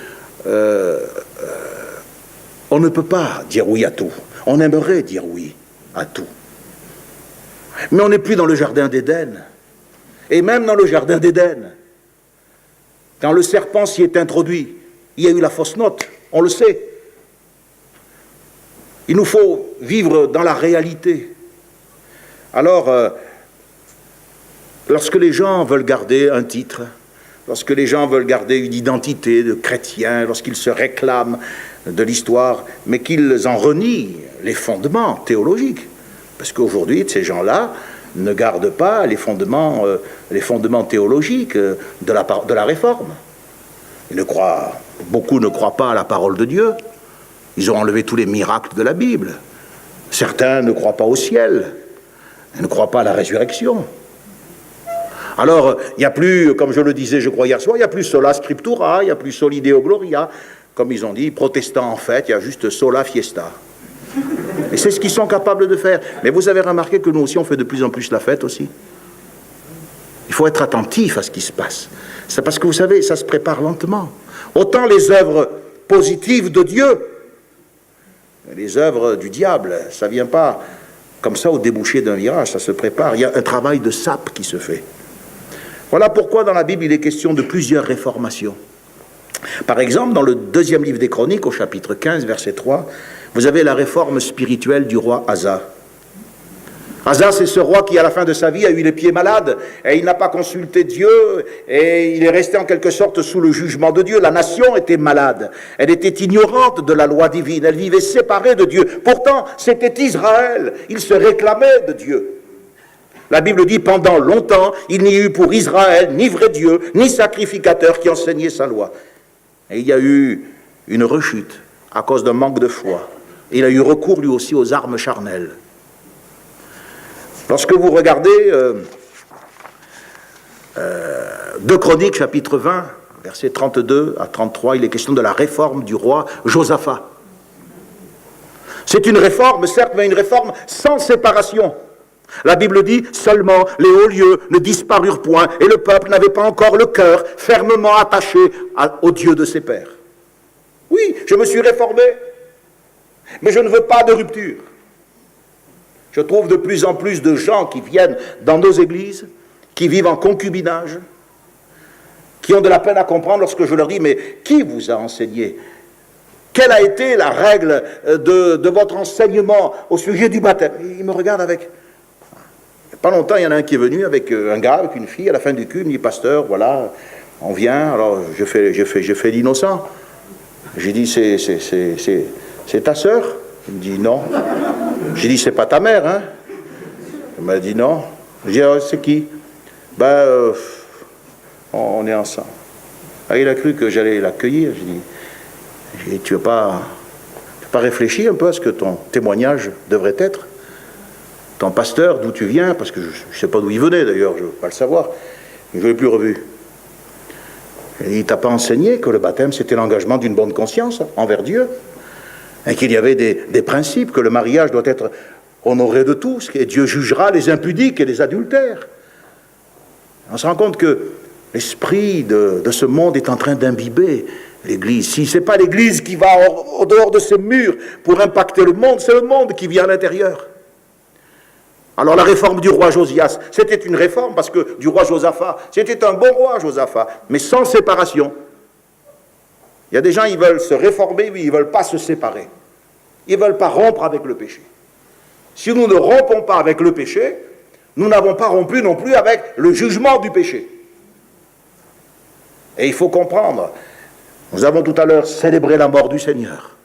S1: on ne peut pas dire oui à tout. On aimerait dire oui à tout. Mais on n'est plus dans le jardin d'Éden. Et même dans le jardin d'Éden, quand le serpent s'y est introduit, il y a eu la fausse note, on le sait. Il nous faut vivre dans la réalité. Alors, lorsque les gens veulent garder un titre, lorsque les gens veulent garder une identité de chrétien, lorsqu'ils se réclament de l'histoire, mais qu'ils en renient les fondements théologiques, parce qu'aujourd'hui, ces gens-là ne gardent pas les fondements théologiques de la Réforme. Beaucoup ne croient pas à la parole de Dieu. Ils ont enlevé tous les miracles de la Bible. Certains ne croient pas au ciel. Ils ne croient pas à la résurrection. Alors, il n'y a plus, comme je le disais, je crois hier soir, il n'y a plus sola scriptura, il n'y a plus soli deo gloria. Comme ils ont dit, protestants en fait, il y a juste sola fiesta. Et c'est ce qu'ils sont capables de faire. Mais vous avez remarqué que nous aussi, on fait de plus en plus la fête aussi. Il faut être attentif à ce qui se passe. C'est parce que vous savez, ça se prépare lentement. Autant les œuvres positives de Dieu, les œuvres du diable, ça ne vient pas comme ça au débouché d'un virage, ça se prépare. Il y a un travail de sape qui se fait. Voilà pourquoi dans la Bible, il est question de plusieurs réformations. Par exemple, dans le 2e livre des Chroniques, au chapitre 15, verset 3, vous avez la réforme spirituelle du roi Asa. Asa, c'est ce roi qui, à la fin de sa vie, a eu les pieds malades, et il n'a pas consulté Dieu, et il est resté en quelque sorte sous le jugement de Dieu. La nation était malade, elle était ignorante de la loi divine, elle vivait séparée de Dieu. Pourtant, c'était Israël, il se réclamait de Dieu. La Bible dit, pendant longtemps, il n'y eut pour Israël ni vrai Dieu, ni sacrificateur qui enseignait sa loi. Et il y a eu une rechute à cause d'un manque de foi. Il a eu recours lui aussi aux armes charnelles. Lorsque vous regardez 2 Chroniques, chapitre 20, versets 32 à 33, il est question de la réforme du roi Josaphat. C'est une réforme, certes, mais une réforme sans séparation. La Bible dit, seulement les hauts lieux ne disparurent point, et le peuple n'avait pas encore le cœur fermement attaché au Dieu de ses pères. Oui, je me suis réformé, mais je ne veux pas de rupture. Je trouve de plus en plus de gens qui viennent dans nos églises, qui vivent en concubinage, qui ont de la peine à comprendre lorsque je leur dis, mais qui vous a enseigné ? Quelle a été la règle de votre enseignement au sujet du baptême ? Ils me regardent avec... Il n'y a pas longtemps, il y en a un qui est venu avec un gars, avec une fille, à la fin du culte, il me dit, pasteur, voilà, on vient, alors je fais l'innocent. J'ai dit, c'est ta sœur ? Il me dit, non. J'ai dit, c'est pas ta mère, hein ? Il m'a dit, non. J'ai dit, ah, c'est qui ? Ben, on est ensemble. Ah, il a cru que j'allais l'accueillir. J'ai dit, tu n'as pas réfléchi un peu à ce que ton témoignage devrait être ? Ton pasteur, d'où tu viens, parce que je ne sais pas d'où il venait d'ailleurs, je ne veux pas le savoir, je ne l'ai plus revu. Et il ne t'a pas enseigné que le baptême, c'était l'engagement d'une bonne conscience envers Dieu, et qu'il y avait des principes, que le mariage doit être honoré de tous, et Dieu jugera les impudiques et les adultères. On se rend compte que L'esprit de ce monde est en train d'imbiber l'Église. Si ce n'est pas l'Église qui va au dehors de ces murs pour impacter le monde, c'est le monde qui vient à l'intérieur. Alors la réforme du roi Josias, c'était une réforme parce que du roi Josaphat, c'était un bon roi Josaphat, mais sans séparation. Il y a des gens, ils veulent se réformer, mais ils ne veulent pas se séparer. Ils ne veulent pas rompre avec le péché. Si nous ne rompons pas avec le péché, nous n'avons pas rompu non plus avec le jugement du péché. Et il faut comprendre, nous avons tout à l'heure célébré la mort du Seigneur.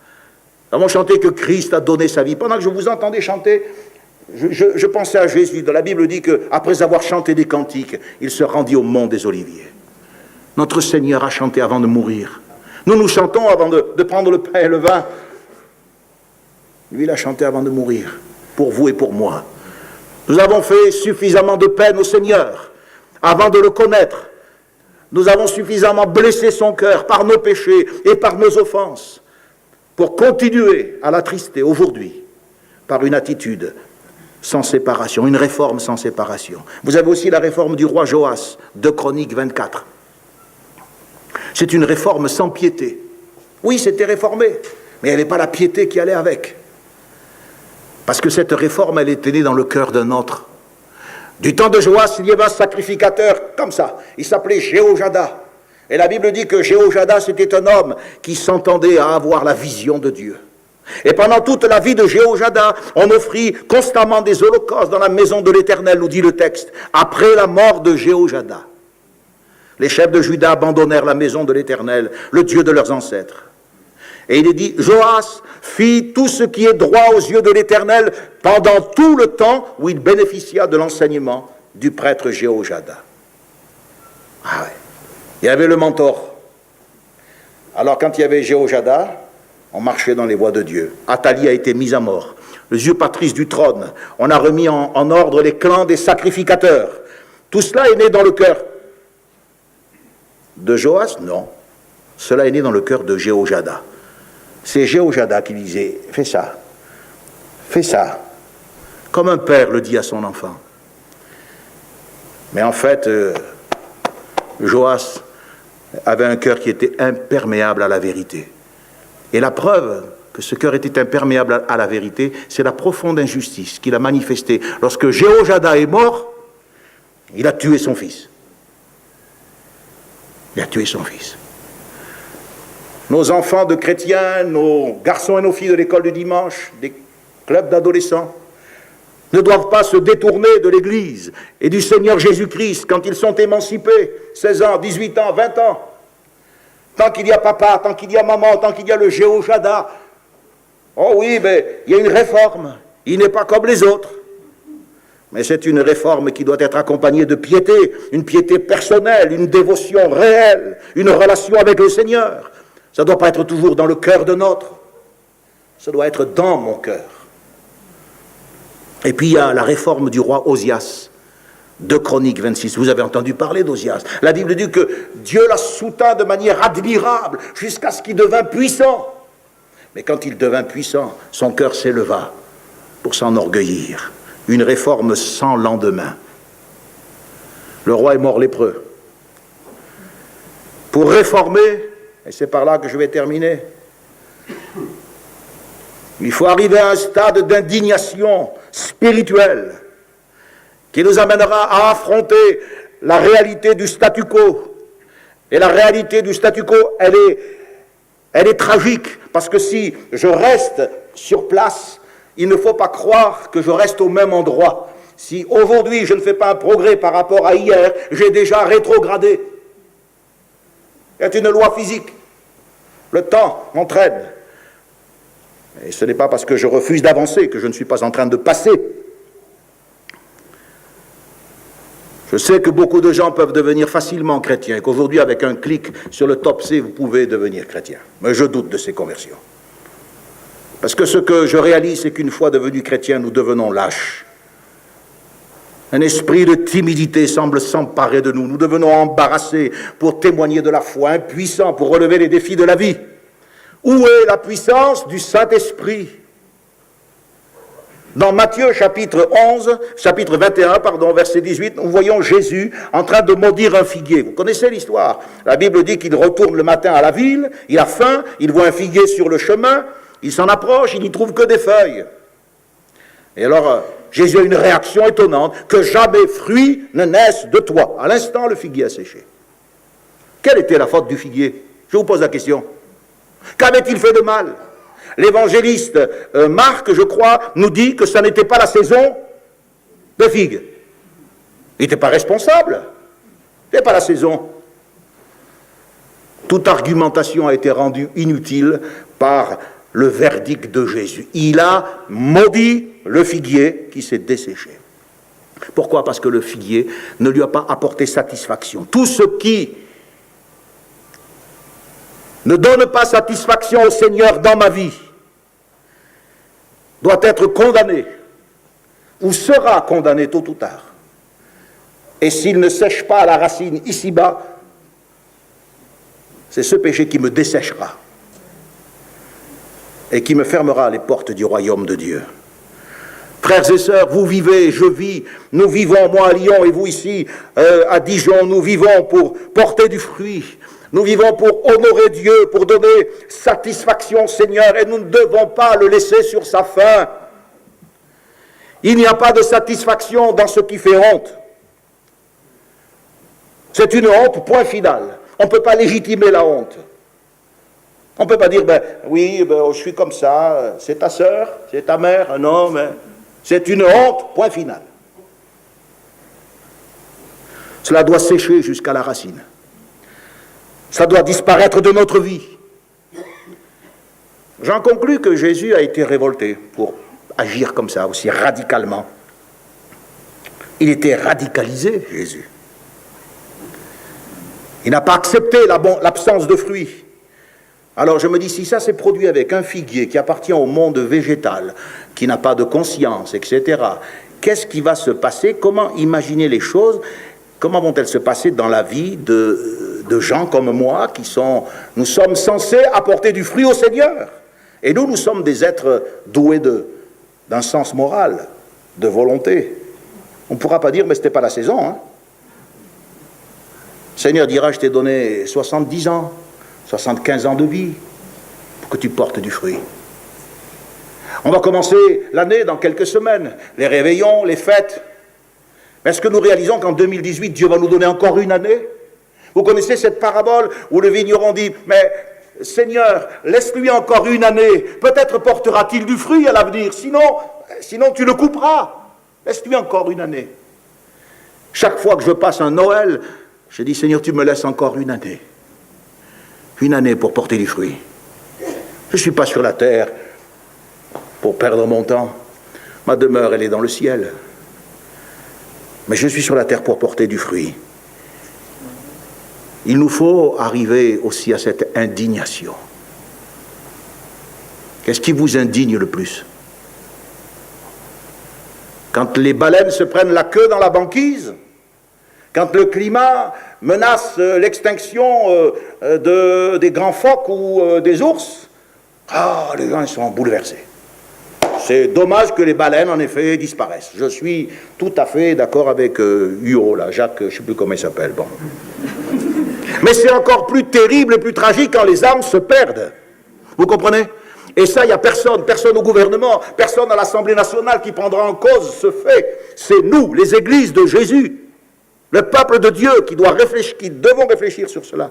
S1: Nous avons chanté que Christ a donné sa vie. Pendant que je vous entendais chanter, je pensais à Jésus. La Bible dit qu'après avoir chanté des cantiques, il se rendit au mont des Oliviers. Notre Seigneur a chanté avant de mourir. Nous chantons avant de prendre le pain et le vin. Lui, il a chanté avant de mourir, pour vous et pour moi. Nous avons fait suffisamment de peine au Seigneur avant de le connaître. Nous avons suffisamment blessé son cœur par nos péchés et par nos offenses pour continuer à l'attrister aujourd'hui par une attitude sans séparation, une réforme sans séparation. Vous avez aussi la réforme du roi Joas, 2 Chroniques 24. C'est une réforme sans piété. Oui, c'était réformé, mais il n'y avait pas la piété qui allait avec. Parce que cette réforme, elle était née dans le cœur d'un autre. Du temps de Joas, il y avait un sacrificateur comme ça. Il s'appelait Jéhojada. Et la Bible dit que Jéhojada, c'était un homme qui s'entendait à avoir la vision de Dieu. Et pendant toute la vie de Jéhojada, on offrit constamment des holocaustes dans la maison de l'Éternel, nous dit le texte, après la mort de Jéhojada. Les chefs de Juda abandonnèrent la maison de l'Éternel, le Dieu de leurs ancêtres. Et il est dit, Joas fit tout ce qui est droit aux yeux de l'Éternel pendant tout le temps où il bénéficia de l'enseignement du prêtre Jéhojada. Ah ouais. Il y avait le mentor. Alors quand il y avait Jéhojada, on marchait dans les voies de Dieu. Athalie a été mise à mort. Le usurpatrice du trône. On a remis en ordre les clans des sacrificateurs. Tout cela est né dans le cœur de Joas? Non. Cela est né dans le cœur de Jéhojada. C'est Jéhojada qui disait, fais ça, comme un père le dit à son enfant. Mais en fait, Joas avait un cœur qui était imperméable à la vérité. Et la preuve que ce cœur était imperméable à la vérité, c'est la profonde injustice qu'il a manifestée. Lorsque Jéhojada est mort, il a tué son fils. Il a tué son fils. Nos enfants de chrétiens, nos garçons et nos filles de l'école du dimanche, des clubs d'adolescents, ne doivent pas se détourner de l'Église et du Seigneur Jésus-Christ quand ils sont émancipés, 16 ans, 18 ans, 20 ans. Tant qu'il y a papa, tant qu'il y a maman, tant qu'il y a le Jéhojada, oh oui, mais il y a une réforme. Il n'est pas comme les autres. Mais c'est une réforme qui doit être accompagnée de piété, une piété personnelle, une dévotion réelle, une relation avec le Seigneur. Ça ne doit pas être toujours dans le cœur de notre. Ça doit être dans mon cœur. Et puis il y a la réforme du roi Osias, 2 Chroniques 26. Vous avez entendu parler d'Osias. La Bible dit que Dieu l'a soutint de manière admirable jusqu'à ce qu'il devint puissant. Mais quand il devint puissant, son cœur s'éleva pour s'enorgueillir. Une réforme sans lendemain. Le roi est mort lépreux. Pour réformer, et c'est par là que je vais terminer, il faut arriver à un stade d'indignation spirituelle qui nous amènera à affronter la réalité du statu quo. Et la réalité du statu quo, elle est tragique, parce que si je reste sur place, il ne faut pas croire que je reste au même endroit. Si aujourd'hui je ne fais pas un progrès par rapport à hier, j'ai déjà rétrogradé. C'est une loi physique. Le temps m'entraîne. Et ce n'est pas parce que je refuse d'avancer que je ne suis pas en train de passer. Je sais que beaucoup de gens peuvent devenir facilement chrétiens et qu'aujourd'hui, avec un clic sur le top C, vous pouvez devenir chrétien. Mais je doute de ces conversions. Parce que ce que je réalise, c'est qu'une fois devenus chrétiens, nous devenons lâches. Un esprit de timidité semble s'emparer de nous. Nous devenons embarrassés pour témoigner de la foi, impuissants pour relever les défis de la vie. Où est la puissance du Saint-Esprit? Dans Matthieu chapitre 21, verset 18, nous voyons Jésus en train de maudire un figuier. Vous connaissez l'histoire. La Bible dit qu'il retourne le matin à la ville, il a faim, il voit un figuier sur le chemin, il s'en approche, il n'y trouve que des feuilles. Et alors, Jésus a une réaction étonnante, que jamais fruit ne naisse de toi. À l'instant, le figuier a séché. Quelle était la faute du figuier? Je vous pose la question. Qu'avait-il fait de mal? L'évangéliste Marc, je crois, nous dit que ça n'était pas la saison de figues. Il n'était pas responsable. Ce n'était pas la saison. Toute argumentation a été rendue inutile par le verdict de Jésus. Il a maudit le figuier qui s'est desséché. Pourquoi? Parce que le figuier ne lui a pas apporté satisfaction. Tout ce qui ne donne pas satisfaction au Seigneur dans ma vie doit être condamné ou sera condamné tôt ou tard. Et s'il ne sèche pas à la racine ici-bas, c'est ce péché qui me desséchera et qui me fermera les portes du royaume de Dieu. Frères et sœurs, vous vivez, je vis, nous vivons, moi à Lyon et vous ici à Dijon, nous vivons pour porter du fruit. Nous vivons pour honorer Dieu, pour donner satisfaction au Seigneur, et nous ne devons pas le laisser sur sa faim. Il n'y a pas de satisfaction dans ce qui fait honte. C'est une honte, point final. On ne peut pas légitimer la honte. On ne peut pas dire, oui, je suis comme ça, c'est ta sœur, c'est ta mère, non, mais c'est une honte, point final. Cela doit sécher jusqu'à la racine. Ça doit disparaître de notre vie. J'en conclus que Jésus a été révolté pour agir comme ça, aussi radicalement. Il était radicalisé, Jésus. Il n'a pas accepté l'absence de fruits. Alors je me dis, si ça s'est produit avec un figuier qui appartient au monde végétal, qui n'a pas de conscience, etc., qu'est-ce qui va se passer? Comment imaginer les choses? Comment vont-elles se passer dans la vie de gens comme moi nous sommes censés apporter du fruit au Seigneur. Et nous sommes des êtres doués d'un sens moral, de volonté. On ne pourra pas dire, mais ce n'était pas la saison. Hein. Le Seigneur dira, je t'ai donné 70 ans, 75 ans de vie, pour que tu portes du fruit. On va commencer l'année dans quelques semaines, les réveillons, les fêtes. Mais est-ce que nous réalisons qu'en 2018, Dieu va nous donner encore une année? Vous connaissez cette parabole où le vigneron dit, mais Seigneur, laisse-lui encore une année, peut-être portera-t-il du fruit à l'avenir, sinon tu le couperas, laisse-lui encore une année. Chaque fois que je passe un Noël, je dis, Seigneur, tu me laisses encore une année pour porter du fruit. Je ne suis pas sur la terre pour perdre mon temps, ma demeure, elle est dans le ciel. Mais je suis sur la terre pour porter du fruit. Il nous faut arriver aussi à cette indignation. Qu'est-ce qui vous indigne le plus? Quand les baleines se prennent la queue dans la banquise? Quand le climat menace l'extinction des grands phoques ou des ours? Ah, les gens ils sont bouleversés. C'est dommage que les baleines, en effet, disparaissent. Je suis tout à fait d'accord avec Huot, là, Jacques, je ne sais plus comment il s'appelle. Bon. Mais c'est encore plus terrible et plus tragique quand les âmes se perdent. Vous comprenez? Et ça, il n'y a personne au gouvernement, personne à l'Assemblée nationale qui prendra en cause ce fait. C'est nous, les églises de Jésus, le peuple de Dieu qui devons réfléchir sur cela.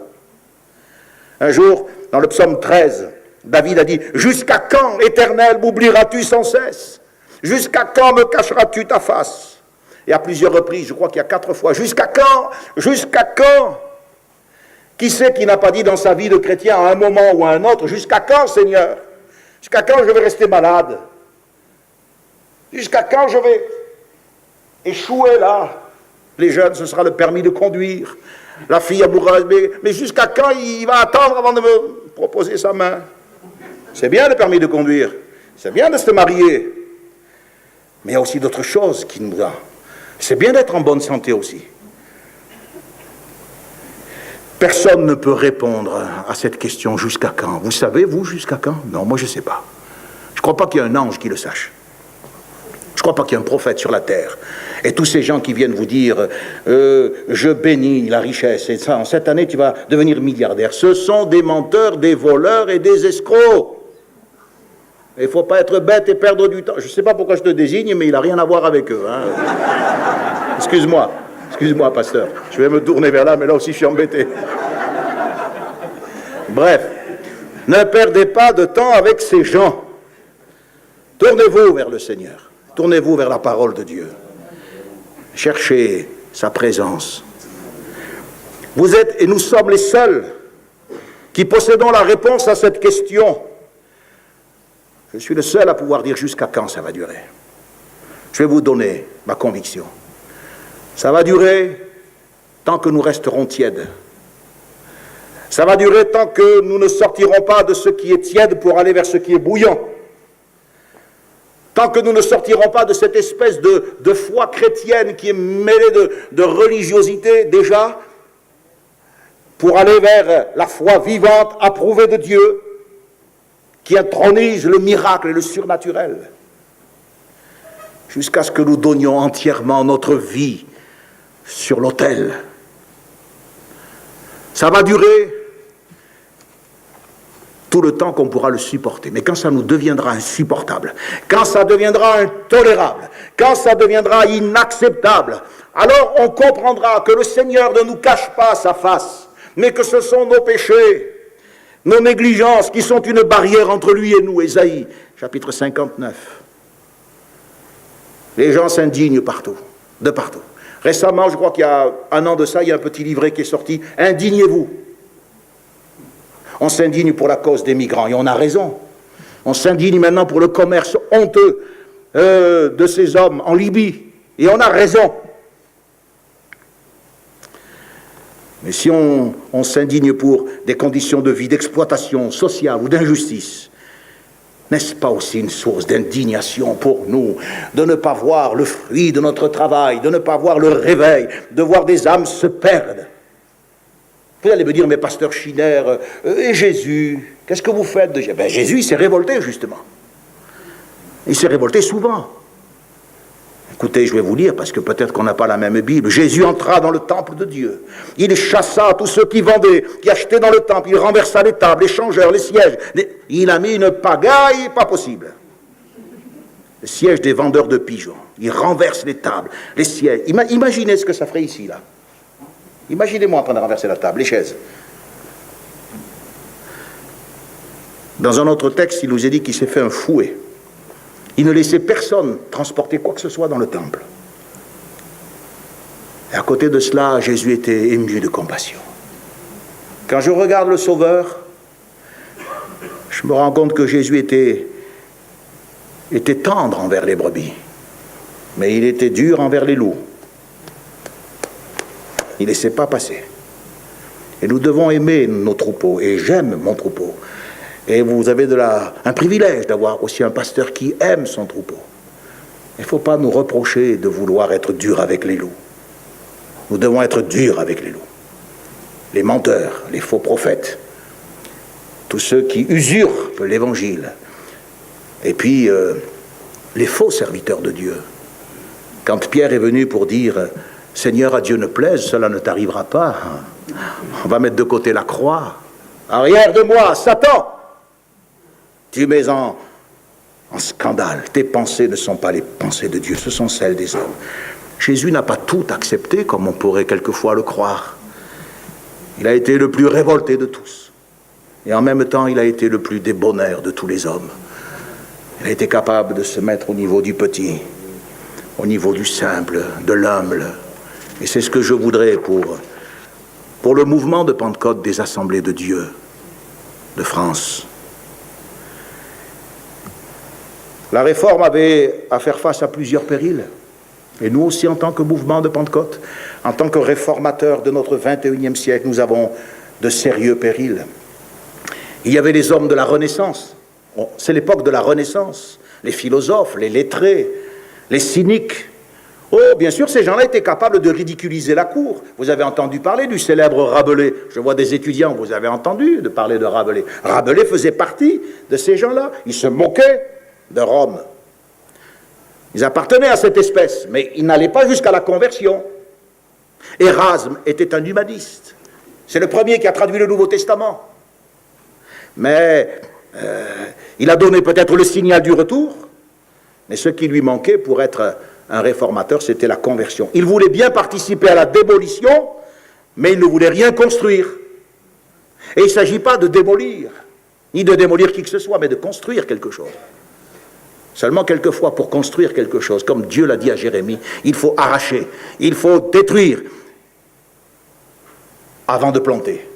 S1: Un jour, dans le psaume 13, David a dit, « Jusqu'à quand, Éternel, m'oublieras-tu sans cesse? Jusqu'à quand me cacheras-tu ta face ?» Et à plusieurs reprises, je crois qu'il y a 4 fois, « Jusqu'à quand? Jusqu'à quand ?» Qui c'est qui n'a pas dit dans sa vie de chrétien à un moment ou à un autre, « Jusqu'à quand, Seigneur? Jusqu'à quand je vais rester malade? Jusqu'à quand je vais échouer là? Les jeunes, ce sera le permis de conduire. La fille amoureuse, mais jusqu'à quand il va attendre avant de me proposer sa main? C'est bien le permis de conduire, c'est bien de se marier, mais il y a aussi d'autres choses qui nous donnent. C'est bien d'être en bonne santé aussi. Personne ne peut répondre à cette question jusqu'à quand. Vous savez, vous, jusqu'à quand? Non, moi je ne sais pas. Je ne crois pas qu'il y ait un ange qui le sache. Je ne crois pas qu'il y ait un prophète sur la terre. Et tous ces gens qui viennent vous dire je bénis la richesse, et ça, en cette année, tu vas devenir milliardaire. Ce sont des menteurs, des voleurs et des escrocs. Il ne faut pas être bête et perdre du temps. Je ne sais pas pourquoi je te désigne, mais il n'a rien à voir avec eux. Hein. Excuse-moi, pasteur. Je vais me tourner vers là, mais là aussi je suis embêté. Bref, ne perdez pas de temps avec ces gens. Tournez-vous vers le Seigneur. Tournez-vous vers la parole de Dieu. Cherchez sa présence. Vous êtes, et nous sommes les seuls qui possédons la réponse à cette question. Je suis le seul à pouvoir dire jusqu'à quand ça va durer. Je vais vous donner ma conviction. Ça va durer tant que nous resterons tièdes. Ça va durer tant que nous ne sortirons pas de ce qui est tiède pour aller vers ce qui est bouillant. Tant que nous ne sortirons pas de cette espèce de foi chrétienne qui est mêlée de religiosité déjà, pour aller vers la foi vivante, approuvée de Dieu, qui intronise le miracle et le surnaturel, jusqu'à ce que nous donnions entièrement notre vie sur l'autel. Ça va durer tout le temps qu'on pourra le supporter. Mais quand ça nous deviendra insupportable, quand ça deviendra intolérable, quand ça deviendra inacceptable, alors on comprendra que le Seigneur ne nous cache pas sa face, mais que ce sont nos péchés, nos négligences qui sont une barrière entre lui et nous. Ésaïe, chapitre 59. Les gens s'indignent partout, de partout. Récemment, je crois qu'il y a un an de ça, il y a un petit livret qui est sorti, « Indignez-vous ». On s'indigne pour la cause des migrants, et on a raison. On s'indigne maintenant pour le commerce honteux de ces hommes en Libye, et on a raison. Mais si on s'indigne pour des conditions de vie, d'exploitation sociale ou d'injustice, n'est-ce pas aussi une source d'indignation pour nous de ne pas voir le fruit de notre travail, de ne pas voir le réveil, de voir des âmes se perdre? Vous allez me dire, mais pasteur Schinner, et Jésus, qu'est-ce que vous faites de Jésus? Ben, Jésus, il s'est révolté, justement. Il s'est révolté souvent. Écoutez, je vais vous lire, parce que peut-être qu'on n'a pas la même Bible. Jésus entra dans le temple de Dieu. Il chassa tous ceux qui vendaient, qui achetaient dans le temple. Il renversa les tables, les changeurs, les sièges. Il a mis une pagaille pas possible. Le siège des vendeurs de pigeons. Il renverse les tables, les sièges. Imaginez ce que ça ferait ici, là. Imaginez-moi en train de renverser la table, les chaises. Dans un autre texte, il nous est dit qu'il s'est fait un fouet. Il ne laissait personne transporter quoi que ce soit dans le temple. Et à côté de cela, Jésus était ému de compassion. Quand je regarde le Sauveur, je me rends compte que Jésus était tendre envers les brebis, mais il était dur envers les loups. Il ne laissait pas passer. Et nous devons aimer nos troupeaux, et j'aime mon troupeau. Et vous avez un privilège d'avoir aussi un pasteur qui aime son troupeau. Il ne faut pas nous reprocher de vouloir être dur avec les loups. Nous devons être durs avec les loups. Les menteurs, les faux prophètes, tous ceux qui usurpent l'évangile. Et puis, les faux serviteurs de Dieu. Quand Pierre est venu pour dire « Seigneur, à Dieu ne plaise, cela ne t'arrivera pas. On va mettre de côté la croix. Arrière de moi, Satan! Tu mets en scandale. Tes pensées ne sont pas les pensées de Dieu, ce sont celles des hommes. » Jésus n'a pas tout accepté comme on pourrait quelquefois le croire. Il a été le plus révolté de tous. Et en même temps, il a été le plus débonnaire de tous les hommes. Il a été capable de se mettre au niveau du petit, au niveau du simple, de l'humble. Et c'est ce que je voudrais pour le mouvement de Pentecôte des Assemblées de Dieu de France. La réforme avait à faire face à plusieurs périls. Et nous aussi, en tant que mouvement de Pentecôte, en tant que réformateurs de notre 21e siècle, nous avons de sérieux périls. Il y avait les hommes de la Renaissance. Bon, c'est l'époque de la Renaissance. Les philosophes, les lettrés, les cyniques. Oh, bien sûr, ces gens-là étaient capables de ridiculiser la cour. Vous avez entendu parler du célèbre Rabelais. Je vois des étudiants, vous avez entendu de parler de Rabelais. Rabelais faisait partie de ces gens-là. Il se moquait de Rome. Ils appartenaient à cette espèce, mais ils n'allaient pas jusqu'à la conversion. Érasme était un humaniste. C'est le premier qui a traduit le Nouveau Testament. Mais il a donné peut-être le signal du retour, mais ce qui lui manquait pour être un réformateur, c'était la conversion. Il voulait bien participer à la démolition, mais il ne voulait rien construire. Et il ne s'agit pas de démolir, ni de démolir qui que ce soit, mais de construire quelque chose. Seulement quelquefois, pour construire quelque chose, comme Dieu l'a dit à Jérémie, il faut arracher, il faut détruire avant de planter.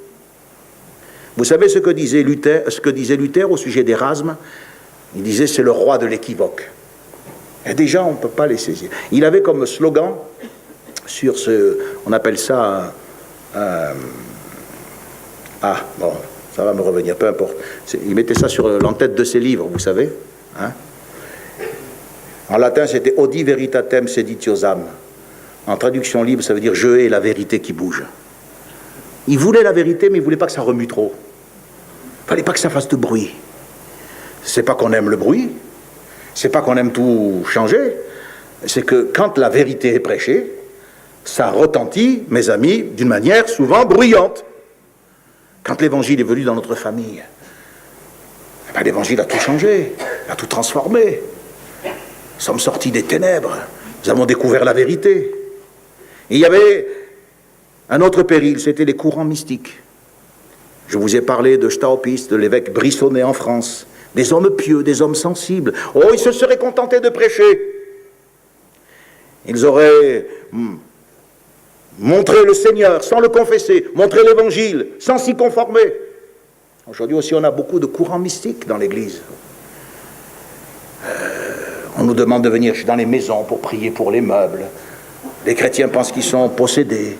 S1: Vous savez ce que disait Luther au sujet d'Érasme? Il disait c'est le roi de l'équivoque. Et déjà, on ne peut pas les saisir. Il avait comme slogan sur ce, on appelle ça bon, ça va me revenir, peu importe. Il mettait ça sur l'entête de ses livres, vous savez. Hein? En latin, c'était Odi veritatem seditiosam. En traduction libre, ça veut dire je hais la vérité qui bouge. Il voulait la vérité, mais il ne voulait pas que ça remue trop. Il ne fallait pas que ça fasse de bruit. C'est pas qu'on aime le bruit, c'est pas qu'on aime tout changer, c'est que quand la vérité est prêchée, ça retentit, mes amis, d'une manière souvent bruyante. Quand l'évangile est venu dans notre famille, l'évangile a tout changé, a tout transformé. Nous sommes sortis des ténèbres, nous avons découvert la vérité. Et il y avait un autre péril, c'était les courants mystiques. Je vous ai parlé de Staupitz, de l'évêque Brissonnet en France, des hommes pieux, des hommes sensibles. Oh, ils se seraient contentés de prêcher. Ils auraient montré le Seigneur sans le confesser, montré l'évangile sans s'y conformer. Aujourd'hui aussi, on a beaucoup de courants mystiques dans l'Église. On nous demande de venir dans les maisons pour prier pour les meubles. Les chrétiens pensent qu'ils sont possédés.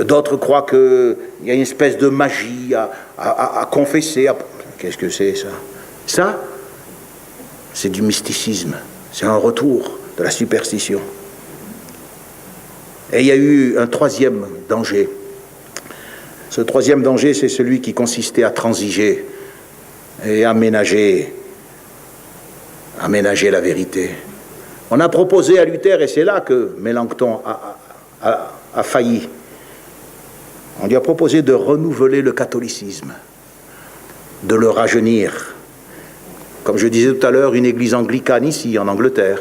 S1: D'autres croient qu'il y a une espèce de magie à confesser. Qu'est-ce que c'est ça? Ça, c'est du mysticisme. C'est un retour de la superstition. Et il y a eu un troisième danger. Ce troisième danger, c'est celui qui consistait à transiger et aménager la vérité. On a proposé à Luther, et c'est là que Mélenchon a failli, on lui a proposé de renouveler le catholicisme, de le rajeunir. Comme je disais tout à l'heure, une église anglicane ici, en Angleterre,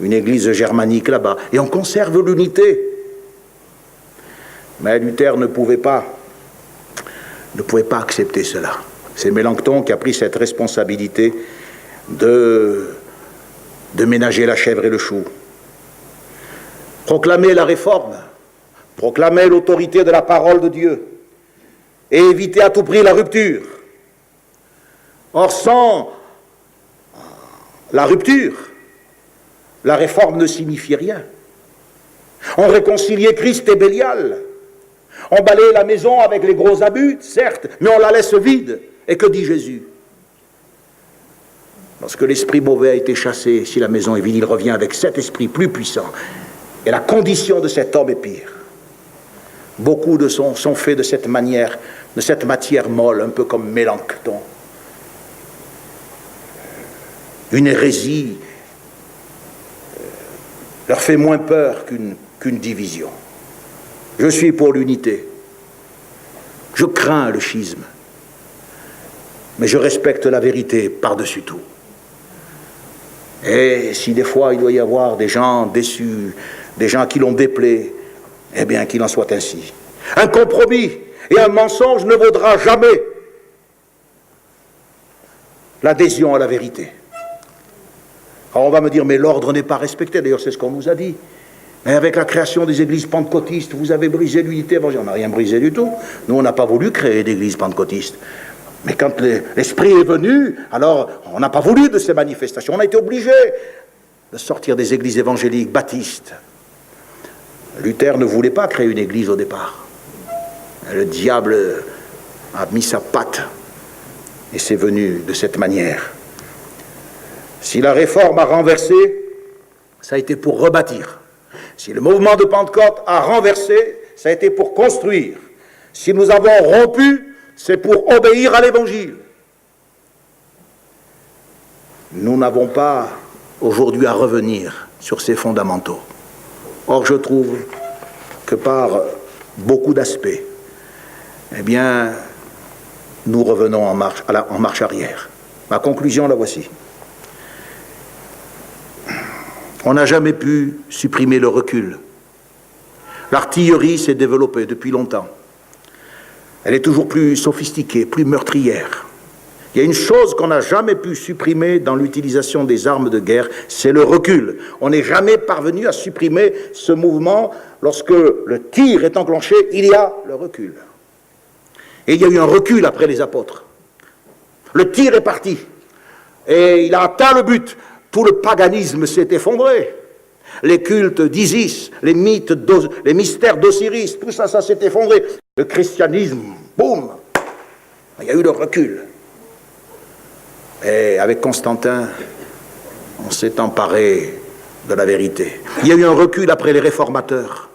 S1: une église germanique là-bas, et on conserve l'unité. Mais Luther ne pouvait pas accepter cela. C'est Mélenchon qui a pris cette responsabilité de ménager la chèvre et le chou. Proclamer la réforme, proclamer l'autorité de la parole de Dieu, et éviter à tout prix la rupture. Or, sans la rupture, la réforme ne signifie rien. On réconciliait Christ et Bélial. On balayait la maison avec les gros abus, certes, mais on la laisse vide. Et que dit Jésus? Lorsque l'esprit mauvais a été chassé, si la maison est vide, il revient avec cet esprit plus puissant. Et la condition de cet homme est pire. Beaucoup sont faits de cette manière, de cette matière molle, un peu comme Mélenchon. Une hérésie leur fait moins peur qu'une division. Je suis pour l'unité. Je crains le schisme. Mais je respecte la vérité par-dessus tout. Et si des fois il doit y avoir des gens déçus, des gens qui l'ont déplait, eh bien qu'il en soit ainsi. Un compromis et un mensonge ne vaudra jamais l'adhésion à la vérité. Alors on va me dire, mais l'ordre n'est pas respecté. D'ailleurs, c'est ce qu'on nous a dit. Mais avec la création des églises pentecôtistes, vous avez brisé l'unité. Bon, on n'a rien brisé du tout. Nous, on n'a pas voulu créer d'églises pentecôtistes. Mais quand l'Esprit est venu, alors on n'a pas voulu de ces manifestations. On a été obligé de sortir des églises évangéliques baptistes. Luther ne voulait pas créer une église au départ. Le diable a mis sa patte et c'est venu de cette manière. Si la réforme a renversé, ça a été pour rebâtir. Si le mouvement de Pentecôte a renversé, ça a été pour construire. Si nous avons rompu, c'est pour obéir à l'Évangile. Nous n'avons pas aujourd'hui à revenir sur ces fondamentaux. Or, je trouve que par beaucoup d'aspects, eh bien, nous revenons en marche arrière. Ma conclusion, la voici. On n'a jamais pu supprimer le recul. L'artillerie s'est développée depuis longtemps. Elle est toujours plus sophistiquée, plus meurtrière. Il y a une chose qu'on n'a jamais pu supprimer dans l'utilisation des armes de guerre, c'est le recul. On n'est jamais parvenu à supprimer ce mouvement. Lorsque le tir est enclenché, il y a le recul. Et il y a eu un recul après les apôtres. Le tir est parti. Et il a atteint le but. Tout le paganisme s'est effondré. Les cultes d'Isis, les mystères d'Osiris, tout ça, ça s'est effondré. Le christianisme, boum, il y a eu le recul. Et avec Constantin, on s'est emparé de la vérité. Il y a eu un recul après les réformateurs.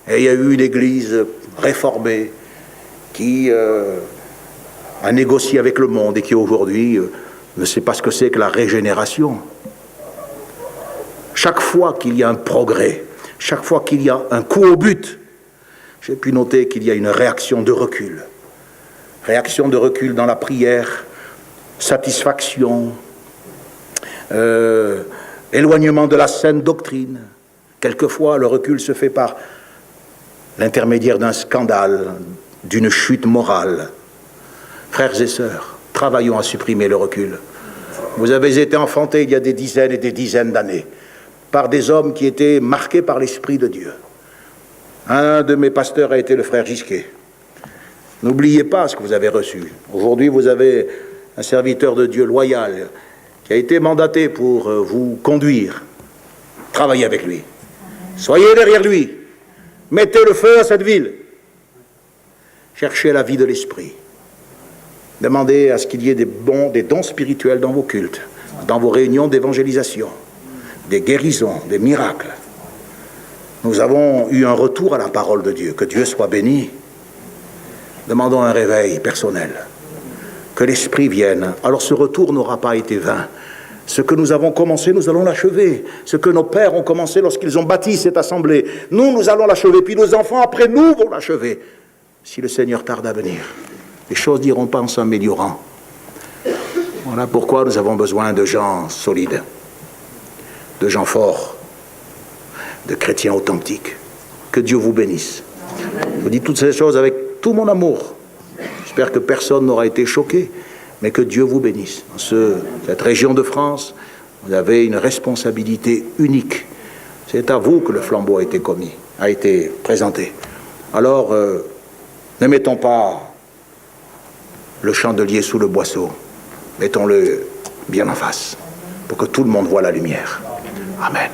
S1: Et il y a eu une église réformée qui a négocié avec le monde et qui aujourd'hui ne sait pas ce que c'est que la régénération. Chaque fois qu'il y a un progrès, chaque fois qu'il y a un coup au but, j'ai pu noter qu'il y a une réaction de recul. Réaction de recul dans la prière, satisfaction, éloignement de la saine doctrine. Quelquefois, le recul se fait par l'intermédiaire d'un scandale, d'une chute morale. Frères et sœurs, travaillons à supprimer le recul. Vous avez été enfantés il y a des dizaines et des dizaines d'années par des hommes qui étaient marqués par l'Esprit de Dieu. Un de mes pasteurs a été le frère Gisquet. N'oubliez pas ce que vous avez reçu. Aujourd'hui, vous avez un serviteur de Dieu loyal qui a été mandaté pour vous conduire. Travaillez avec lui. Soyez derrière lui. Mettez le feu à cette ville. Cherchez la vie de l'esprit. Demandez à ce qu'il y ait des dons spirituels dans vos cultes, dans vos réunions d'évangélisation, des guérisons, des miracles. Nous avons eu un retour à la parole de Dieu. Que Dieu soit béni. Demandons un réveil personnel. Que l'Esprit vienne. Alors ce retour n'aura pas été vain. Ce que nous avons commencé, nous allons l'achever. Ce que nos pères ont commencé lorsqu'ils ont bâti cette assemblée, nous allons l'achever. Puis nos enfants après nous vont l'achever. Si le Seigneur tarde à venir, les choses n'iront pas en s'améliorant. Voilà pourquoi nous avons besoin de gens solides, de gens forts, de chrétiens authentiques. Que Dieu vous bénisse. Je vous dis toutes ces choses avec tout mon amour. J'espère que personne n'aura été choqué, mais que Dieu vous bénisse. Dans cette région de France, vous avez une responsabilité unique. C'est à vous que le flambeau a été présenté. Alors, ne mettons pas le chandelier sous le boisseau. Mettons-le bien en face, pour que tout le monde voie la lumière. Amen.